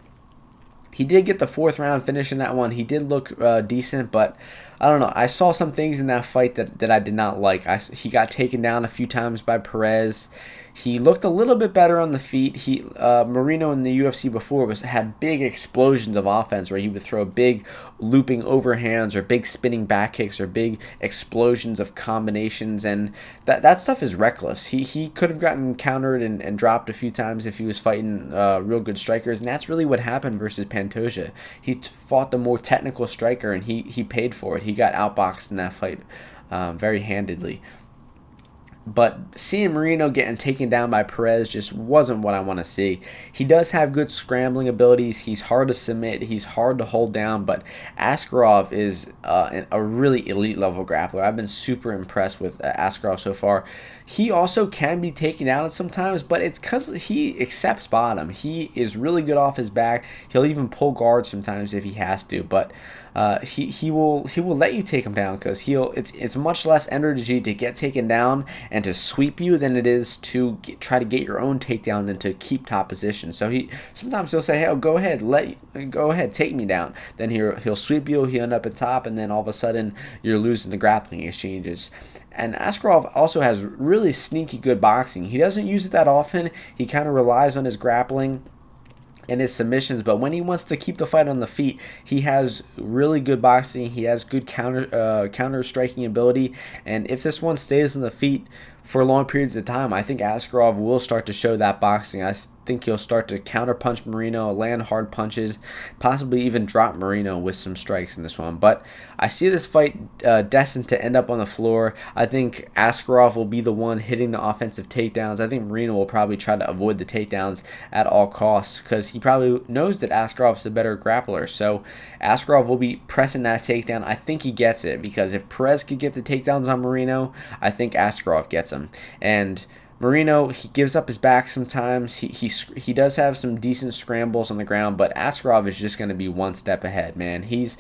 he did get the 4th round finish in that one. He did look decent, but I don't know. I saw some things in that fight that I did not like. He got taken down a few times by Perez. He looked a little bit better on the feet. Moreno in the UFC before had big explosions of offense where he would throw big looping overhands or big spinning back kicks or big explosions of combinations, and that stuff is reckless. He could have gotten countered and dropped a few times if he was fighting real good strikers, and that's really what happened versus Pantoja. He fought the more technical striker, and he paid for it. He got outboxed in that fight very handedly. But seeing Moreno getting taken down by Perez just wasn't what I want to see. He does have good scrambling abilities. He's hard to submit. He's hard to hold down. But Askarov is a really elite level grappler. I've been super impressed with Askarov so far. He also can be taken down sometimes, but it's because he accepts bottom. He is really good off his back. He'll even pull guard sometimes if he has to. But he will let you take him down because it's much less energy to get taken down and to sweep you than it is to try to get your own takedown and to keep top position. So sometimes he'll say, "Hey, go ahead, take me down." Then he'll sweep you, he'll end up at top, and then all of a sudden you're losing the grappling exchanges. And Askarov also has really sneaky good boxing. He doesn't use it that often. He kind of relies on his grappling and his submissions, but when he wants to keep the fight on the feet, he has really good boxing. He has good counter striking ability, and if this one stays on the feet for long periods of time, I think Askarov will start to show that boxing. I think he'll start to counter punch Moreno, land hard punches, possibly even drop Moreno with some strikes in this one. But I see this fight destined to end up on the floor. I think Askarov will be the one hitting the offensive takedowns. I think Moreno will probably try to avoid the takedowns at all costs because he probably knows that Askarov's the better grappler. So Askarov will be pressing that takedown. I think he gets it because if Perez could get the takedowns on Moreno, I think Askarov gets him. And Moreno, he gives up his back sometimes. He does have some decent scrambles on the ground, but Askarov is just going to be one step ahead, man. He's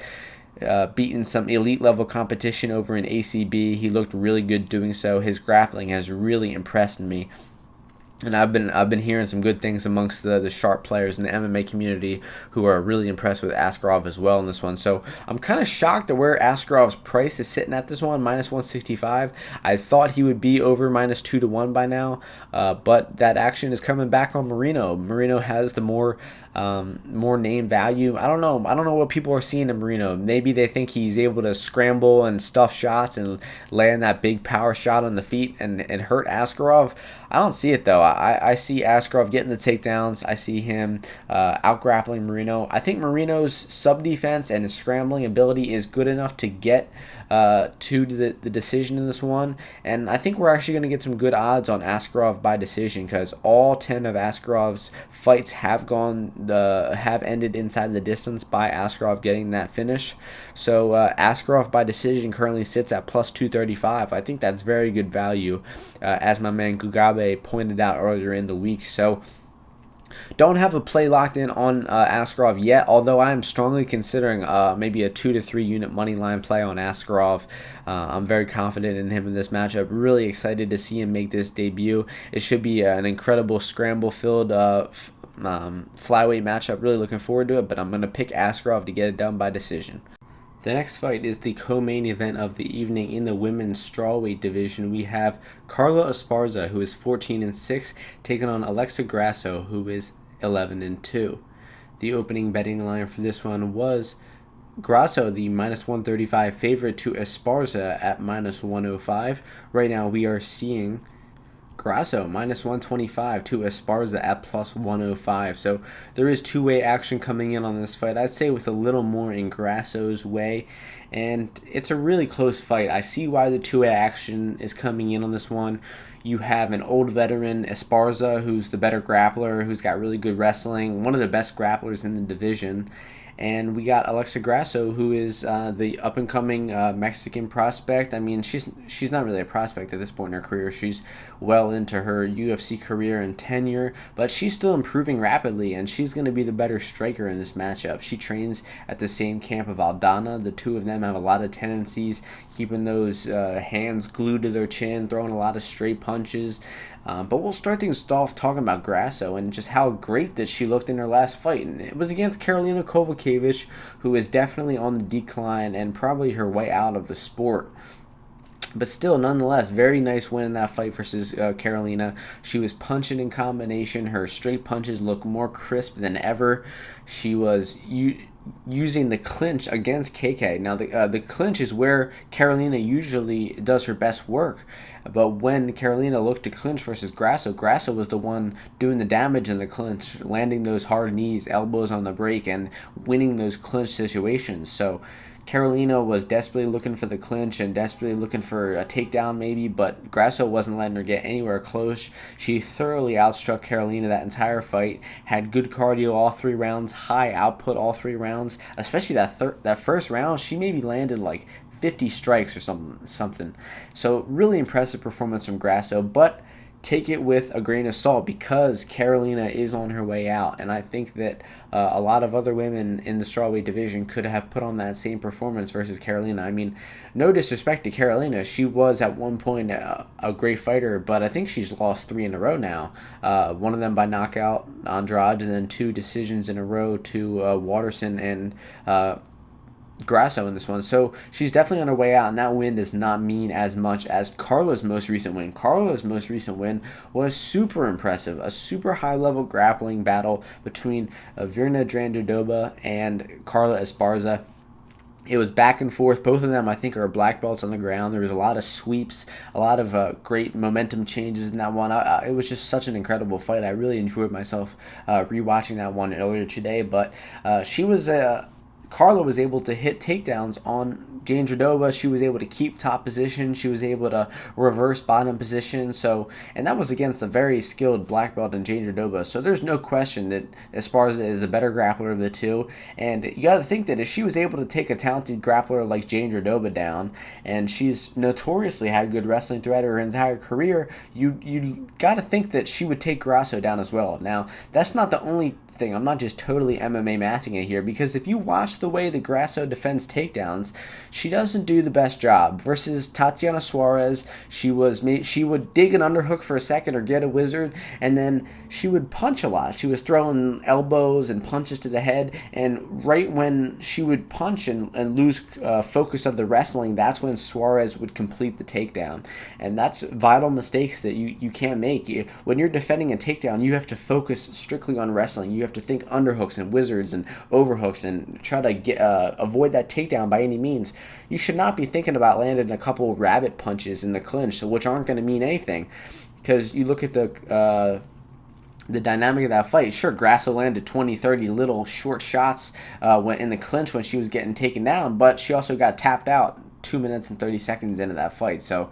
beaten some elite level competition over in ACB. He looked really good doing so. His grappling has really impressed me. And I've been hearing some good things amongst the sharp players in the MMA community who are really impressed with Askarov as well in this one. So I'm kind of shocked at where Askarov's price is sitting at this one, -165. I thought he would be over -2-1 by now, but that action is coming back on Moreno. Moreno has the more name value. I don't know what people are seeing in Moreno. Maybe they think he's able to scramble and stuff shots and land that big power shot on the feet and hurt Askarov. I don't see it though. I see Askarov getting the takedowns. I see him out-grappling Moreno. I think Moreno's sub-defense and his scrambling ability is good enough to get to the decision in this one. And I think we're actually going to get some good odds on Askarov by decision because all 10 of Askarov's fights have gone have ended inside the distance by Askarov getting that finish. So Askarov by decision currently sits at plus 235. I think that's very good value, as my man Gugabe pointed out earlier in the week. So don't have a play locked in on Askarov yet, although I am strongly considering maybe a 2 to 3 unit money line play on Askarov. I'm very confident in him in this matchup. Really excited to see him make this debut. It should be an incredible scramble-filled flyweight matchup. Really looking forward to it, but I'm going to pick Askarov to get it done by decision. The next fight is the co-main event of the evening in the women's strawweight division. We have Carla-Esparza, who is 14-6, taking on Alexa Grasso, who is 11-2. The opening betting line for this one was Grasso, the minus 135 favorite, to Esparza at minus 105. Right now we are seeing Grasso minus 125 to Esparza at plus 105. So there is two-way action coming in on this fight. I'd say with a little more in Grasso's way, and it's a really close fight. I see why the two-way action is coming in on this one. You have an old veteran, Esparza, who's the better grappler, who's got really good wrestling, one of the best grapplers in the division. And we got Alexa Grasso, who is the up-and-coming Mexican prospect. I mean, she's not really a prospect at this point in her career. She's well into her UFC career and tenure, but she's still improving rapidly, and she's going to be the better striker in this matchup. She trains at the same camp of Aldana. The two of them have a lot of tendencies, keeping those hands glued to their chin, throwing a lot of straight punches. But we'll start things off talking about Grasso and just how great that she looked in her last fight. And it was against Karolina Kowalkiewicz, who is definitely on the decline and probably her way out of the sport. But still, nonetheless, very nice win in that fight versus Karolina. She was punching in combination. Her straight punches look more crisp than ever. She was using the clinch against KK. Now, the clinch is where Karolina usually does her best work. But when Karolina looked to clinch versus Grasso, Grasso was the one doing the damage in the clinch, landing those hard knees, elbows on the break, and winning those clinch situations. So Karolina was desperately looking for the clinch and desperately looking for a takedown maybe, but Grasso wasn't letting her get anywhere close. She thoroughly outstruck Karolina that entire fight, had good cardio all 3 rounds, high output all 3 rounds, especially that first round. She maybe landed like 50 strikes or something. So really impressive performance from Grasso, but take it with a grain of salt because Karolina is on her way out, and I think that a lot of other women in the strawweight division could have put on that same performance versus Karolina. I mean, no disrespect to Karolina, she was at one point a great fighter, but I think she's lost 3 in a row now. One of them by knockout, Andrade, and then 2 decisions in a row to Watterson and Grasso in this one. So she's definitely on her way out, and that win does not mean as much as Carla's most recent win. Carla's most recent win was super impressive. A super high-level grappling battle between Virna Jandiroba and Carla-Esparza. It was back and forth. Both of them, I think, are black belts on the ground. There was a lot of sweeps, a lot of great momentum changes in that one. It was just such an incredible fight. I really enjoyed myself rewatching that one earlier today. But Carla was able to hit takedowns on Jandiroba. She was able to keep top position. She was able to reverse bottom position. And that was against a very skilled black belt in Jandiroba. So there's no question that Esparza is the better grappler of the two. And you got to think that if she was able to take a talented grappler like Jandiroba down, and she's notoriously had good wrestling throughout her entire career, you got to think that she would take Grasso down as well. Now, that's not the only thing. I'm not just totally MMA mathing it here, because if you watch the way that Grasso defends takedowns, she doesn't do the best job. Versus Tatiana Suarez, she would dig an underhook for a second or get a wizard, and then she would punch a lot. She was throwing elbows and punches to the head, and right when she would punch and lose focus of the wrestling, that's when Suarez would complete the takedown. And that's vital mistakes that you can't make. When you're defending a takedown, you have to focus strictly on wrestling. You have to think underhooks and wizards and overhooks and try to avoid that takedown by any means. You should not be thinking about landing a couple rabbit punches in the clinch, which aren't going to mean anything. Because you look at the dynamic of that fight. Sure, Grasso landed 20, 30 little short shots in the clinch when she was getting taken down, but she also got tapped out 2 minutes and 30 seconds into that fight. So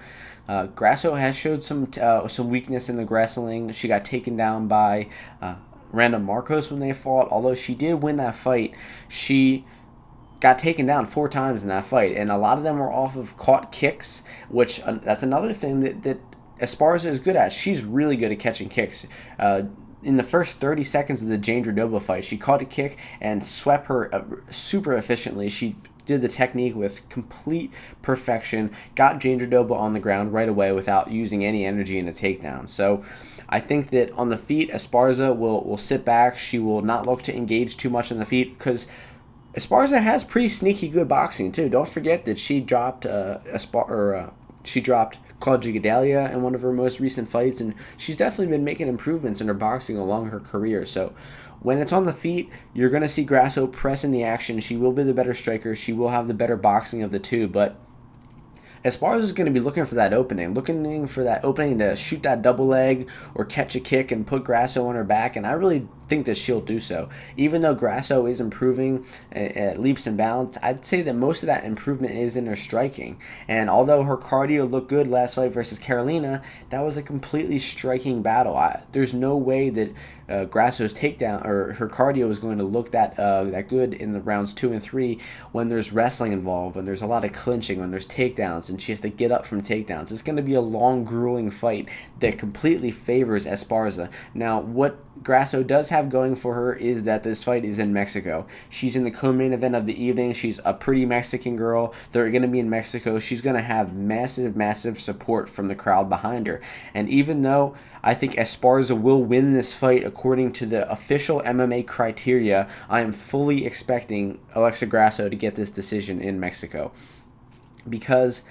Grasso has showed some weakness in the wrestling. She got taken down by Randa Marcos when they fought. Although she did win that fight, she got taken down 4 times in that fight, and a lot of them were off of caught kicks, which that's another thing that Esparza is good at. She's really good at catching kicks. In the first 30 seconds of the Jane Drdoba fight, she caught a kick and swept her super efficiently. She did the technique with complete perfection, got Jane Drdoba on the ground right away without using any energy in a takedown. So I think that on the feet, Esparza will sit back. She will not look to engage too much on the feet because Esparza has pretty sneaky good boxing too. Don't forget that she dropped Claudia Gadelha in one of her most recent fights, and she's definitely been making improvements in her boxing along her career. So when it's on the feet, you're going to see Grasso press in the action. She will be the better striker. She will have the better boxing of the two, but Esparza is going to be looking for that opening to shoot that double leg or catch a kick and put Grasso on her back, and I really think that she'll do so. Even though Grasso is improving at leaps and bounds, I'd say that most of that improvement is in her striking. And although her cardio looked good last fight versus Carolina, that was a completely striking battle. There's no way that Grasso's takedown or her cardio is going to look that good in the rounds 2 and 3 when there's wrestling involved, when there's a lot of clinching, when there's takedowns, and she has to get up from takedowns. It's going to be a long, grueling fight that completely favors Esparza. Now, what Grasso does have going for her is that this fight is in Mexico. She's in the co-main event of the evening. She's a pretty Mexican girl. They're going to be in Mexico. She's going to have massive support from the crowd behind her. And even though I think Esparza will win this fight according to the official MMA criteria, I am fully expecting Alexa Grasso to get this decision in Mexico. Because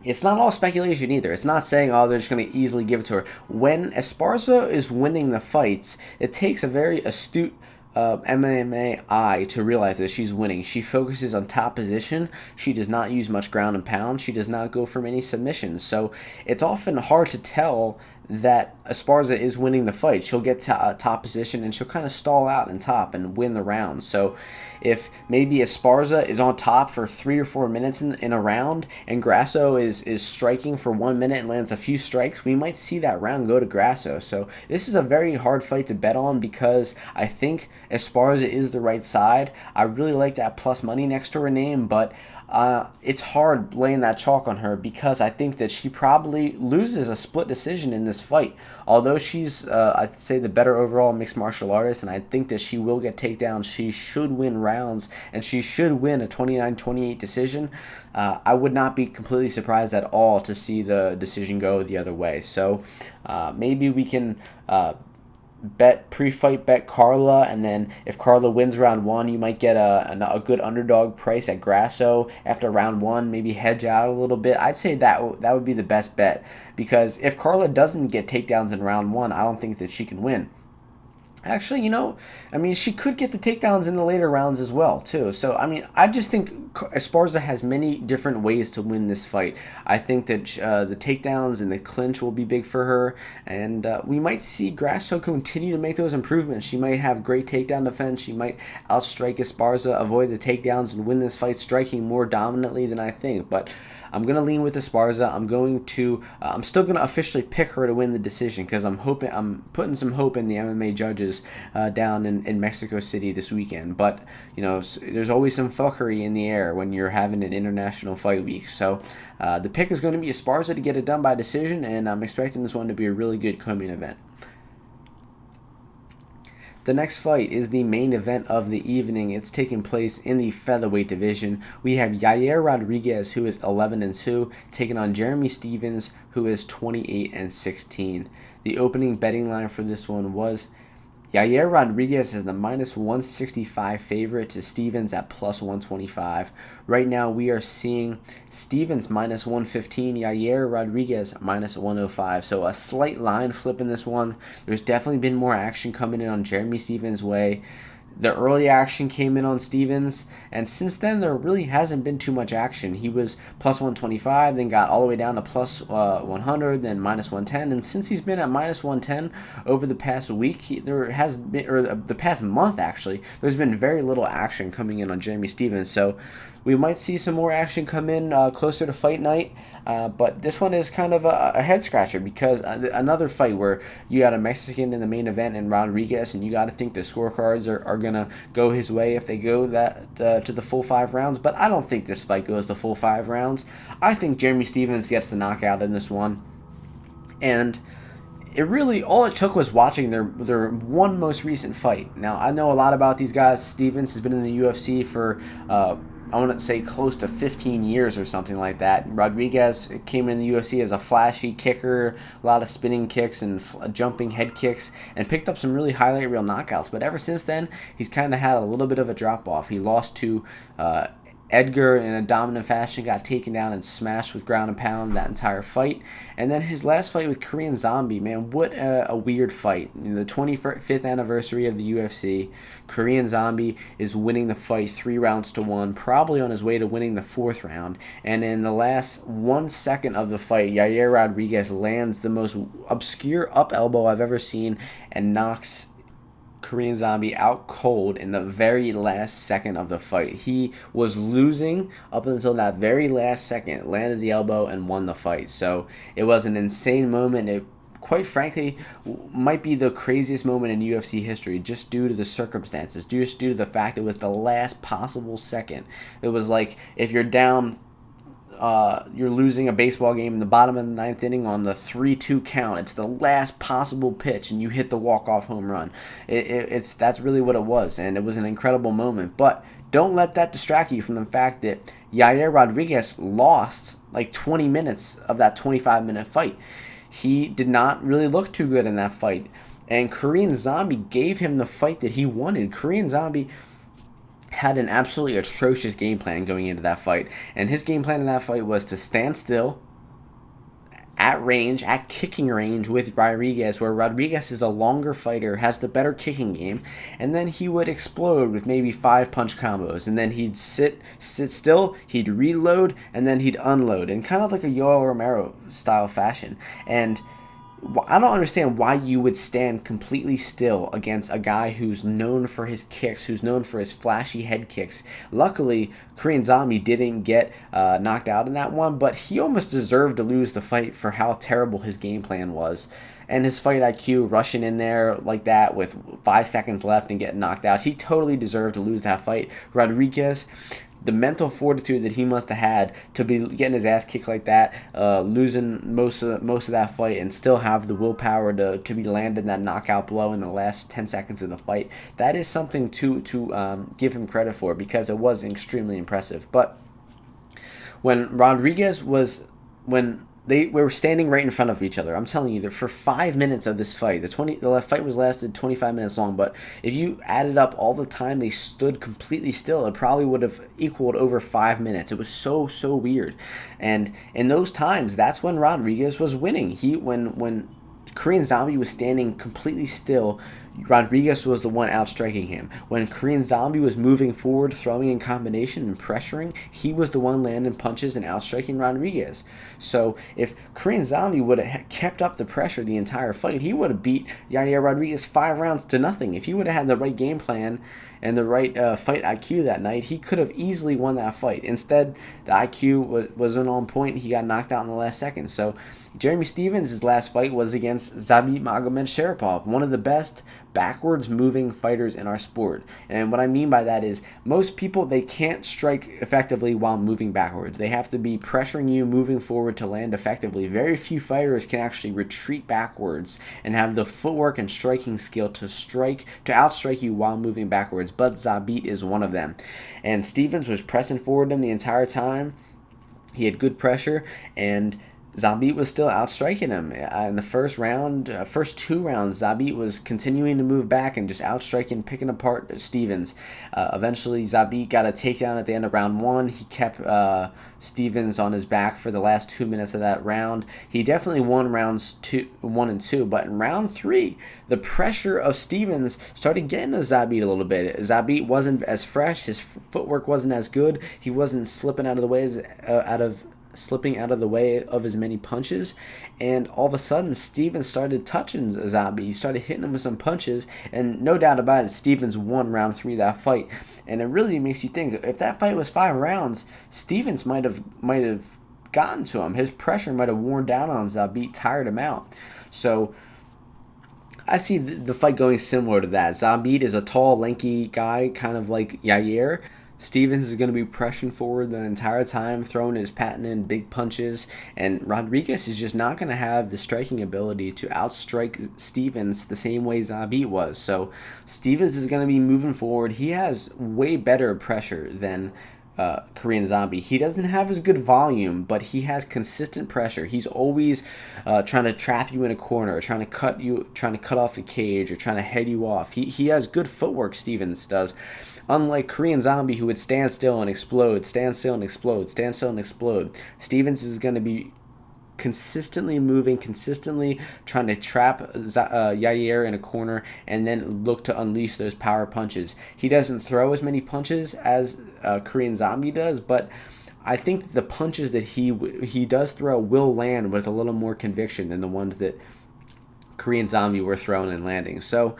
it's not all speculation either. It's not saying, oh, they're just going to easily give it to her. When Esparza is winning the fights, it takes a very astute MMA eye to realize that she's winning. She focuses on top position. She does not use much ground and pound. She does not go for many submissions. So it's often hard to tell that Esparza is winning the fight. She'll get to top position and she'll kind of stall out in top and win the round. So if maybe Esparza is on top for 3 or 4 minutes in a round and Grasso is striking for 1 minute and lands a few strikes, we might see that round go to Grasso. So this is a very hard fight to bet on because I think Esparza is the right side. I really like that plus money next to her name, but it's hard laying that chalk on her because I think that she probably loses a split decision in this fight. Although she's, I'd say, the better overall mixed martial artist, and I think that she will get takedowns. She should win rounds, and she should win a 29-28 decision. I would not be completely surprised at all to see the decision go the other way. So maybe we can pre-fight bet Carla, and then if Carla wins round 1, you might get a good underdog price at Grasso after round 1, maybe hedge out a little bit. I'd say that would be the best bet, because if Carla doesn't get takedowns in round 1, I don't think that she can win. Actually, she could get the takedowns in the later rounds as well, too. So, I just think Esparza has many different ways to win this fight. I think that the takedowns and the clinch will be big for her, and we might see Grasso continue to make those improvements. She might have great takedown defense. She might outstrike Esparza, avoid the takedowns, and win this fight striking more dominantly than I think. But I'm going to lean with Esparza. I'm still going to officially pick her to win the decision because I'm putting some hope in the MMA judges down in Mexico City this weekend. But, there's always some fuckery in the air when you're having an international fight week. So the pick is going to be Esparza to get it done by decision, and I'm expecting this one to be a really good co-main event. The next fight is the main event of the evening. It's taking place in the featherweight division. We have Yair Rodriguez, who is 11-2, taking on Jeremy Stephens, who is 28-16. The opening betting line for this one was Yair Rodriguez is the -165 favorite to Stephens at +125. Right now, we are seeing Stephens -115, Yair Rodriguez -105. So a slight line flip in this one. There's definitely been more action coming in on Jeremy Stephens' way. The early action came in on Stephens, and since then there really hasn't been too much action. He was +125, then got all the way down to +100, then -110, and since he's been at -110 over the past week, there has been, or the past month actually, there's been very little action coming in on Jeremy Stephens. So we might see some more action come in closer to fight night. But this one is kind of a head scratcher because another fight where you got a Mexican in the main event and Rodriguez, and you got to think the scorecards are going to go his way if they go that to the full 5 rounds. But I don't think this fight goes the full 5 rounds. I think Jeremy Stephens gets the knockout in this one. And it really, all it took was watching their one most recent fight. Now, I know a lot about these guys. Stephens has been in the UFC for, I want to say, close to 15 years or something like that. Rodriguez came in the UFC as a flashy kicker, a lot of spinning kicks and jumping head kicks, and picked up some really highlight reel knockouts. But ever since then, he's kind of had a little bit of a drop-off. He lost to Edgar in a dominant fashion, got taken down and smashed with ground and pound that entire fight. And then his last fight with Korean Zombie, man, what a weird fight. The 25th anniversary of the UFC, Korean Zombie is winning the fight 3-1, probably on his way to winning the 4th round. And in the last 1 second of the fight, Yair Rodriguez lands the most obscure up elbow I've ever seen and knocks Korean Zombie out cold in the very last second of the fight. He was losing up until that very last second, landed the elbow and won the fight. So it was an insane moment. It, quite frankly, might be the craziest moment in UFC history just due to the circumstances, just due to the fact it was the last possible second. It was like if you're down, you're losing a baseball game in the bottom of the 9th inning on the 3-2 count. It's the last possible pitch, and you hit the walk-off home run. That's really what it was, and it was an incredible moment. But don't let that distract you from the fact that Yair Rodriguez lost like 20 minutes of that 25-minute fight. He did not really look too good in that fight, and Korean Zombie gave him the fight that he wanted. Korean Zombie had an absolutely atrocious game plan going into that fight, and his game plan in that fight was to stand still at range, at kicking range with Rodriguez, where Rodriguez is the longer fighter, has the better kicking game, and then he would explode with maybe 5 punch combos, and then he'd sit still, he'd reload, and then he'd unload, in kind of like a Yoel Romero style fashion. And I don't understand why you would stand completely still against a guy who's known for his kicks, who's known for his flashy head kicks. Luckily, Korean Zombie didn't get knocked out in that one, but he almost deserved to lose the fight for how terrible his game plan was. And his fight IQ, rushing in there like that with 5 seconds left and getting knocked out, he totally deserved to lose that fight. Rodriguez, the mental fortitude that he must have had to be getting his ass kicked like that, losing most of that fight, and still have the willpower to be landing that knockout blow in the last 10 seconds of the fight, that is something to give him credit for, because it was extremely impressive. But when they were standing right in front of each other, I'm telling you that for 5 minutes of this fight, the fight was lasted 25 minutes long, but if you added up all the time they stood completely still, it probably would have equaled over 5 minutes. It was so weird. And in those times, that's when Rodriguez was winning. When Korean Zombie was standing completely still, Rodriguez was the one outstriking him. When Korean Zombie was moving forward, throwing in combination and pressuring, he was the one landing punches and outstriking Rodriguez. So if Korean Zombie would have kept up the pressure the entire fight, he would have beat Yair Rodriguez 5 rounds to nothing. If he would have had the right game plan and the right fight IQ that night, he could have easily won that fight. Instead, the IQ wasn't on point. He got knocked out in the last second. So Jeremy Stephens' last fight was against Zabit Magomedsharipov, one of the best backwards moving fighters in our sport. And what I mean by that is most people, they can't strike effectively while moving backwards. They have to be pressuring you, moving forward to land effectively. Very few fighters can actually retreat backwards and have the footwork and striking skill to outstrike you while moving backwards. But Zabit is one of them. And Stephens was pressing forward him the entire time. He had good pressure, and Zabit was still outstriking him. In the first 2 rounds, Zabit was continuing to move back and just outstriking, picking apart Stephens. Eventually, Zabit got a takedown at the end of round 1. He kept Stephens on his back for the last 2 minutes of that round. He definitely won rounds 1 and 2, but in round 3, the pressure of Stephens started getting to Zabit a little bit. Zabit wasn't as fresh. His footwork wasn't as good. He wasn't slipping out of the way slipping out of the way of as many punches, and all of a sudden Stevens started touching Zombie. He started hitting him with some punches, and no doubt about it, Stevens won round 3 of that fight. And it really makes you think, if that fight was 5 rounds, Stevens might have gotten to him. His pressure might have worn down on Zombie, tired him out. So I see the fight going similar to that. Zombie is a tall, lanky guy, kind of like Yair. Stevens is going to be pressing forward the entire time, throwing his patent in big punches, and Rodriguez is just not going to have the striking ability to outstrike Stevens the same way Zombie was. So Stevens is going to be moving forward. He has way better pressure than Korean Zombie. He doesn't have as good volume, but he has consistent pressure. He's always trying to trap you in a corner, trying to cut off the cage, or trying to head you off. He has good footwork, Stevens does. Unlike Korean Zombie, who would stand still and explode, stand still and explode, stand still and explode. Stevens is going to be consistently moving, consistently trying to trap Yair in a corner, and then look to unleash those power punches. He doesn't throw as many punches as Korean Zombie does, but I think the punches that he does throw will land with a little more conviction than the ones that Korean Zombie were throwing and landing. So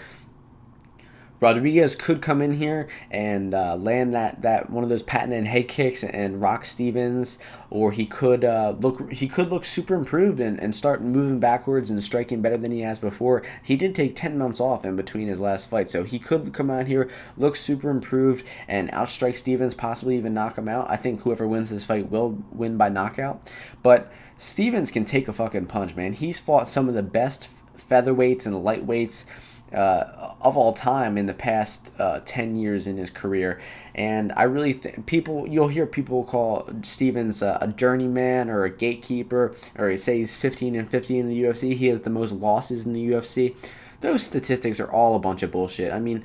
Rodriguez could come in here and land that one of those patented head kicks and rock Stevens, or he could look super improved and start moving backwards and striking better than he has before. He did take 10 months off in between his last fight, so he could come out here, look super improved, and outstrike Stevens, possibly even knock him out. I think whoever wins this fight will win by knockout, but Stevens can take a fucking punch, man. He's fought some of the best featherweights and lightweights of all time in the past 10 years in his career, and I really think you'll hear people call Stevens a journeyman or a gatekeeper, or say he's 15-50 in the UFC. He has the most losses in the UFC. Those statistics are all a bunch of bullshit. I mean,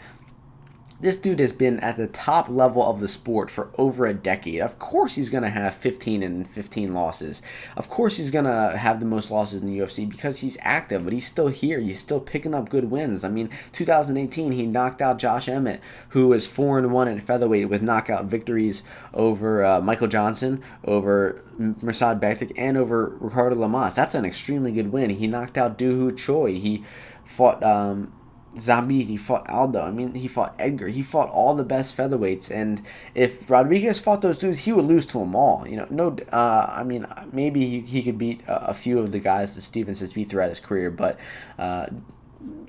this dude has been at the top level of the sport for over a decade. Of course he's going to have 15-15 losses. Of course he's going to have the most losses in the UFC because he's active, but he's still here. He's still picking up good wins. I mean, 2018, he knocked out Josh Emmett, who was 4-1 at featherweight with knockout victories over Michael Johnson, over Mirsad Bektik, and over Ricardo Lamas. That's an extremely good win. He knocked out Dooho Choi. He fought Zombie, he fought Aldo. I mean, he fought Edgar. He fought all the best featherweights, and if Rodriguez fought those dudes, he would lose to them all. You know, I mean, maybe he could beat a few of the guys that Stevens has beat throughout his career, but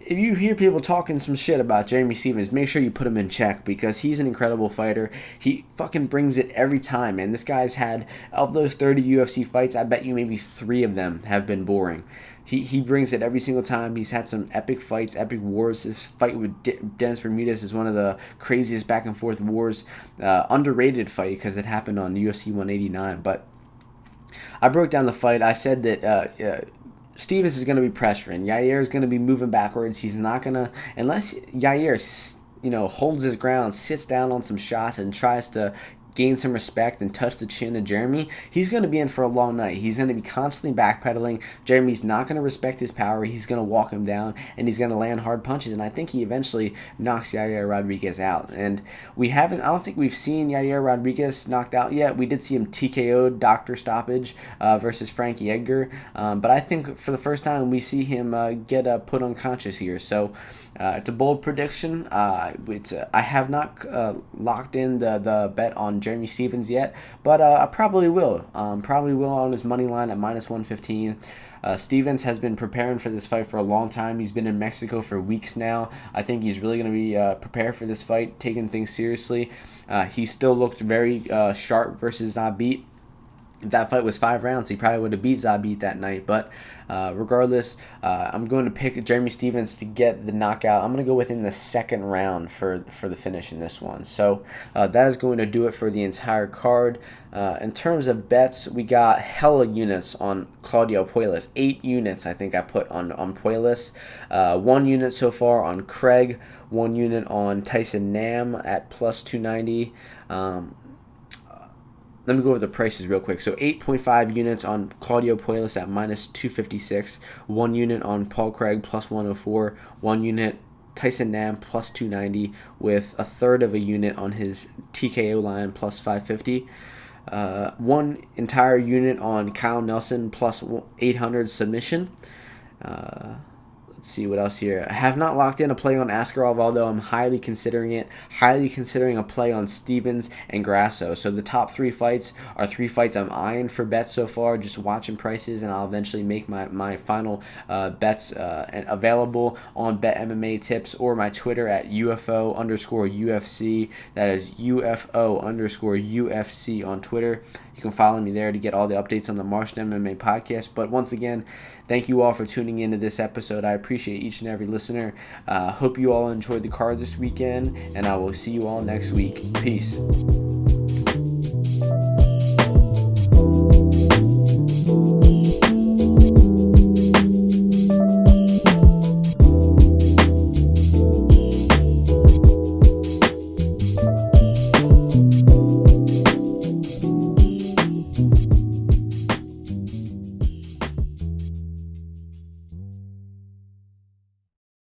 if you hear people talking some shit about Jeremy Stevens, make sure you put him in check, because he's an incredible fighter. He fucking brings it every time, man. This guy's had, of those 30 UFC fights, I bet you maybe 3 of them have been boring. He brings it every single time. He's had some epic fights, epic wars. This fight with Dennis Bermudez is one of the craziest back and forth wars. Underrated fight because it happened on UFC 189. But I broke down the fight. I said that Stevens is going to be pressuring. Yair is going to be moving backwards. He's not going to, unless Yair, holds his ground, sits down on some shots, and tries to gain some respect and touch the chin of Jeremy, he's going to be in for a long night. He's going to be constantly backpedaling. Jeremy's not going to respect his power. He's going to walk him down, and he's going to land hard punches, and I think he eventually knocks Yair Rodriguez out. And I don't think we've seen Yair Rodriguez knocked out yet. We did see him TKO'd, doctor stoppage, versus Frankie Edgar, but I think for the first time we see him get put unconscious here. So it's a bold prediction. I have not locked in the bet on Jeremy Stevens yet, but I probably will. Probably will on his money line at -115. Stevens has been preparing for this fight for a long time. He's been in Mexico for weeks now. I think he's really going to be prepared for this fight, taking things seriously. He still looked very sharp versus Zabit. If that fight was 5 rounds, he probably would have beat Zabit that night. But regardless, I'm going to pick Jeremy Stevens to get the knockout. I'm going to go within the second round for the finish in this one. So that is going to do it for the entire card. In terms of bets, we got hella units on Claudio Puelles. 8 units I think I put on Puelles. 1 unit so far on Craig. 1 unit on Pettis-Nam at +290. Let me go over the prices real quick. So 8.5 units on Claudio Puelles at -256. 1 unit on Paul Craig +104. 1 unit Pettis-Nam +290, with a third of a unit on his TKO line +550. one entire unit on Kyle Nelson plus 800 submission. Let's see what else here. I have not locked in a play on Askarov, although I'm highly considering it. Highly considering a play on Stevens and Grasso. So the top 3 fights are 3 fights I'm eyeing for bets so far, just watching prices, and I'll eventually make my final bets available on Bet MMA Tips or my Twitter at UFO_UFC. That is UFO_UFC on Twitter. You can follow me there to get all the updates on the Martian MMA podcast. But once again, thank you all for tuning into this episode. I appreciate each and every listener. Hope you all enjoyed the card this weekend, and I will see you all next week. Peace.